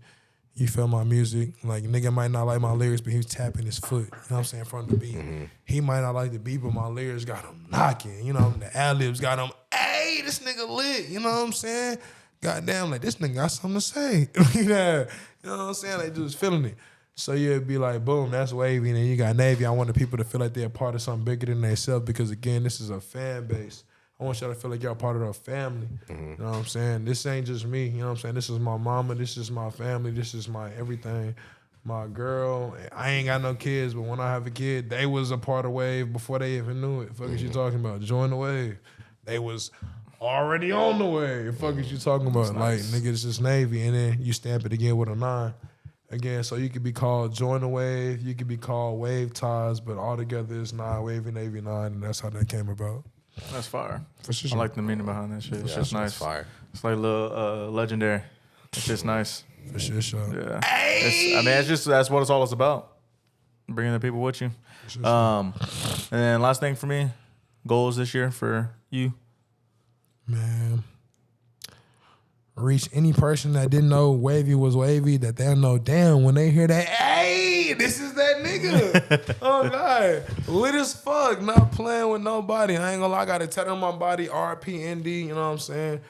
you feel my music. Like, nigga might not like my lyrics, but he was tapping his foot, you know what I'm saying, from the beat. He might not like the beat, but my lyrics got him knocking. You know, the ad-libs got him, hey, this nigga lit, you know what I'm saying? Goddamn, like, this nigga got something to say. Yeah, you know what I'm saying? Like, dude's feeling it. So you'd be like, boom, that's Wavy. And then you got Navy. I want the people to feel like they're a part of something bigger than themselves because, again, this is a fan base. I want y'all to feel like y'all part of a family. You know what I'm saying? This ain't just me. You know what I'm saying? This is my mama. This is my family. This is my everything. My girl. I ain't got no kids, but when I have a kid, they was a part of Wave before they even knew it. Fuck is you talking about? Join the Wave. They was already on the wave. Fuck is you talking about? Nice. Like, nigga, it's just Navy. And then you stamp it again with a 9. Again, so you could be called Join the Wave, you could be called Wave Ties, but all together it's 9, Wavy Navy 9, and that's how that came about. That's fire. For sure. I like the meaning behind that shit. It's just nice. Fire. It's like a little legendary. It's just nice. For sure. Yeah. I mean, that's what it's all about. Bringing the people with you. And then last thing for me, goals this year for you. Man. Reach any person that didn't know Wavy was Wavy, that they'll know, damn, when they hear that, hey, this is that nigga. Oh, God. Lit as fuck, not playing with nobody. I ain't gonna lie, I got a tattoo on my body, RPND, you know what I'm saying?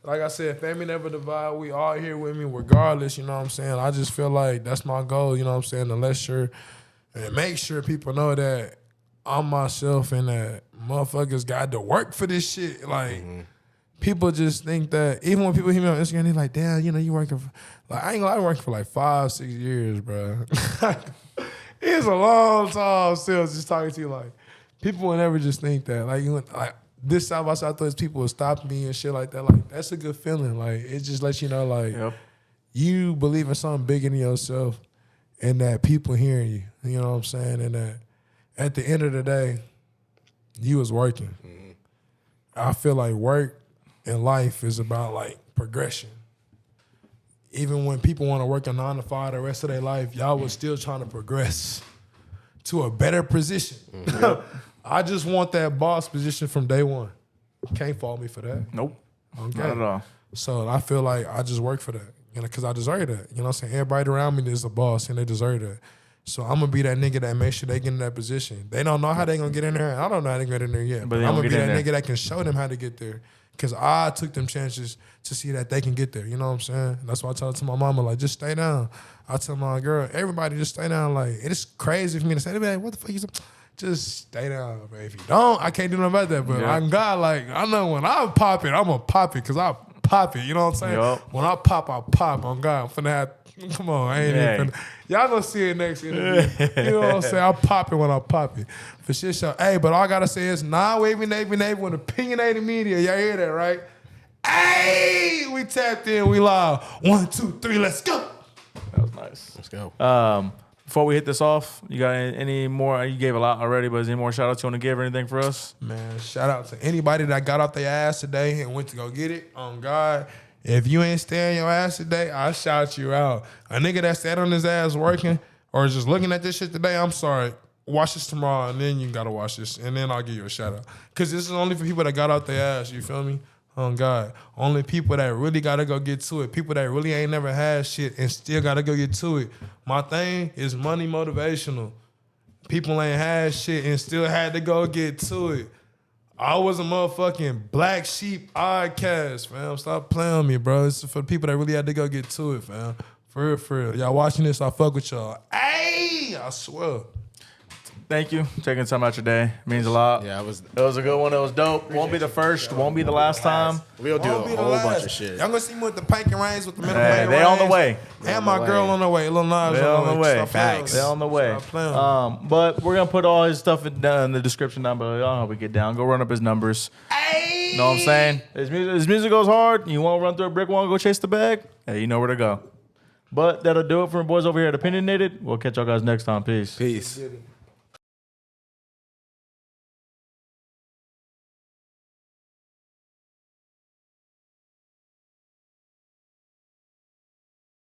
Like I said, family never divide. We all here with me regardless, you know what I'm saying? I just feel like that's my goal, you know what I'm saying? To let sure and make sure people know that I'm myself and that motherfuckers got to work for this shit. Like, people just think that, even when people hear me on Instagram, they're like, damn, you know, you working for, like, I ain't gonna lie, I working for like 5-6 years, bro. It's a long time still just talking to you. Like, people would never just think that. Like this South by Southwest, people will stop me and shit like that. Like, that's a good feeling. Like, it just lets you know, like, you believe in something bigger than yourself and that people hearing you. You know what I'm saying? And that at the end of the day, you was working. I feel like work in life is about like progression. Even when people want to work a 9 to 5 the rest of their life, y'all was still trying to progress to a better position. I just want that boss position from day one. Can't fault me for that. Nope. Okay. Not at all. So I feel like I just work for that, you know, because I deserve that. You know what I'm saying? Everybody around me is a boss and they deserve that. So I'm going to be that nigga that makes sure they get in that position. They don't know how they going to get in there. I don't know how they get in there yet. But I'm going to be that nigga that can show them how to get there. Because I took them chances to see that they can get there. You know what I'm saying? That's why I tell it to my mama, like, just stay down. I tell my girl, everybody just stay down. Like, it's crazy for me to say, like, what the fuck you saying? Just stay down, bro. If you don't, I can't do nothing about that. But I'm God, like, I know when I pop it, I'm going to pop it because I pop it. You know what I'm saying? Yep. When I pop, I pop. On God, I'm finna have, come on, I ain't even finna. Y'all gonna see it next interview. You know what I'm saying? I pop it when I pop it. For shit show. Hey, but all I gotta say is Wavy Navy with Opinionated Media. Y'all hear that, right? Hey, we tapped in, we live. 1, 2, 3, let's go. That was nice. Let's go. Before we hit this off, you got any more? You gave a lot already, but is there any more shout outs you want to give or anything for us? Man, shout out to anybody that got off their ass today and went to go get it. On God. If you ain't staying your ass today, I shout you out. A nigga that sat on his ass working or just looking at this shit today, I'm sorry. Watch this tomorrow and then you gotta watch this and then I'll give you a shout out. Cause this is only for people that got out their ass, you feel me? Oh God. Only people that really gotta go get to it. People that really ain't never had shit and still gotta go get to it. My thing is money motivational. People ain't had shit and still had to go get to it. I was a motherfucking black sheep oddcast, fam. Stop playing with me, bro. It's for the people that really had to go get to it, fam. For real, for real. Y'all watching this, I fuck with y'all. Hey, I swear. Thank you for taking time out your day. It means a lot. Yeah, it was a good one. It was dope. Won't be the first. Won't be the last time. We'll do Won't a be the whole last. bunch of shit. Y'all gonna see me with the pink and reins with the middle Hey, range. they on the way. And my girl on the way. Lil Nas They on the way. Stop playing. Facts. They're on the way. Stop playing. But we're gonna put all his stuff in the description down below. Y'all know how we get down. Go run up his numbers. Hey! Know what I'm saying? His music goes hard. You want to run through a brick wall and go chase the bag? Hey, you know where to go. But that'll do it for the boys over here at Opinionated. We'll catch y'all guys next time. Peace. Peace.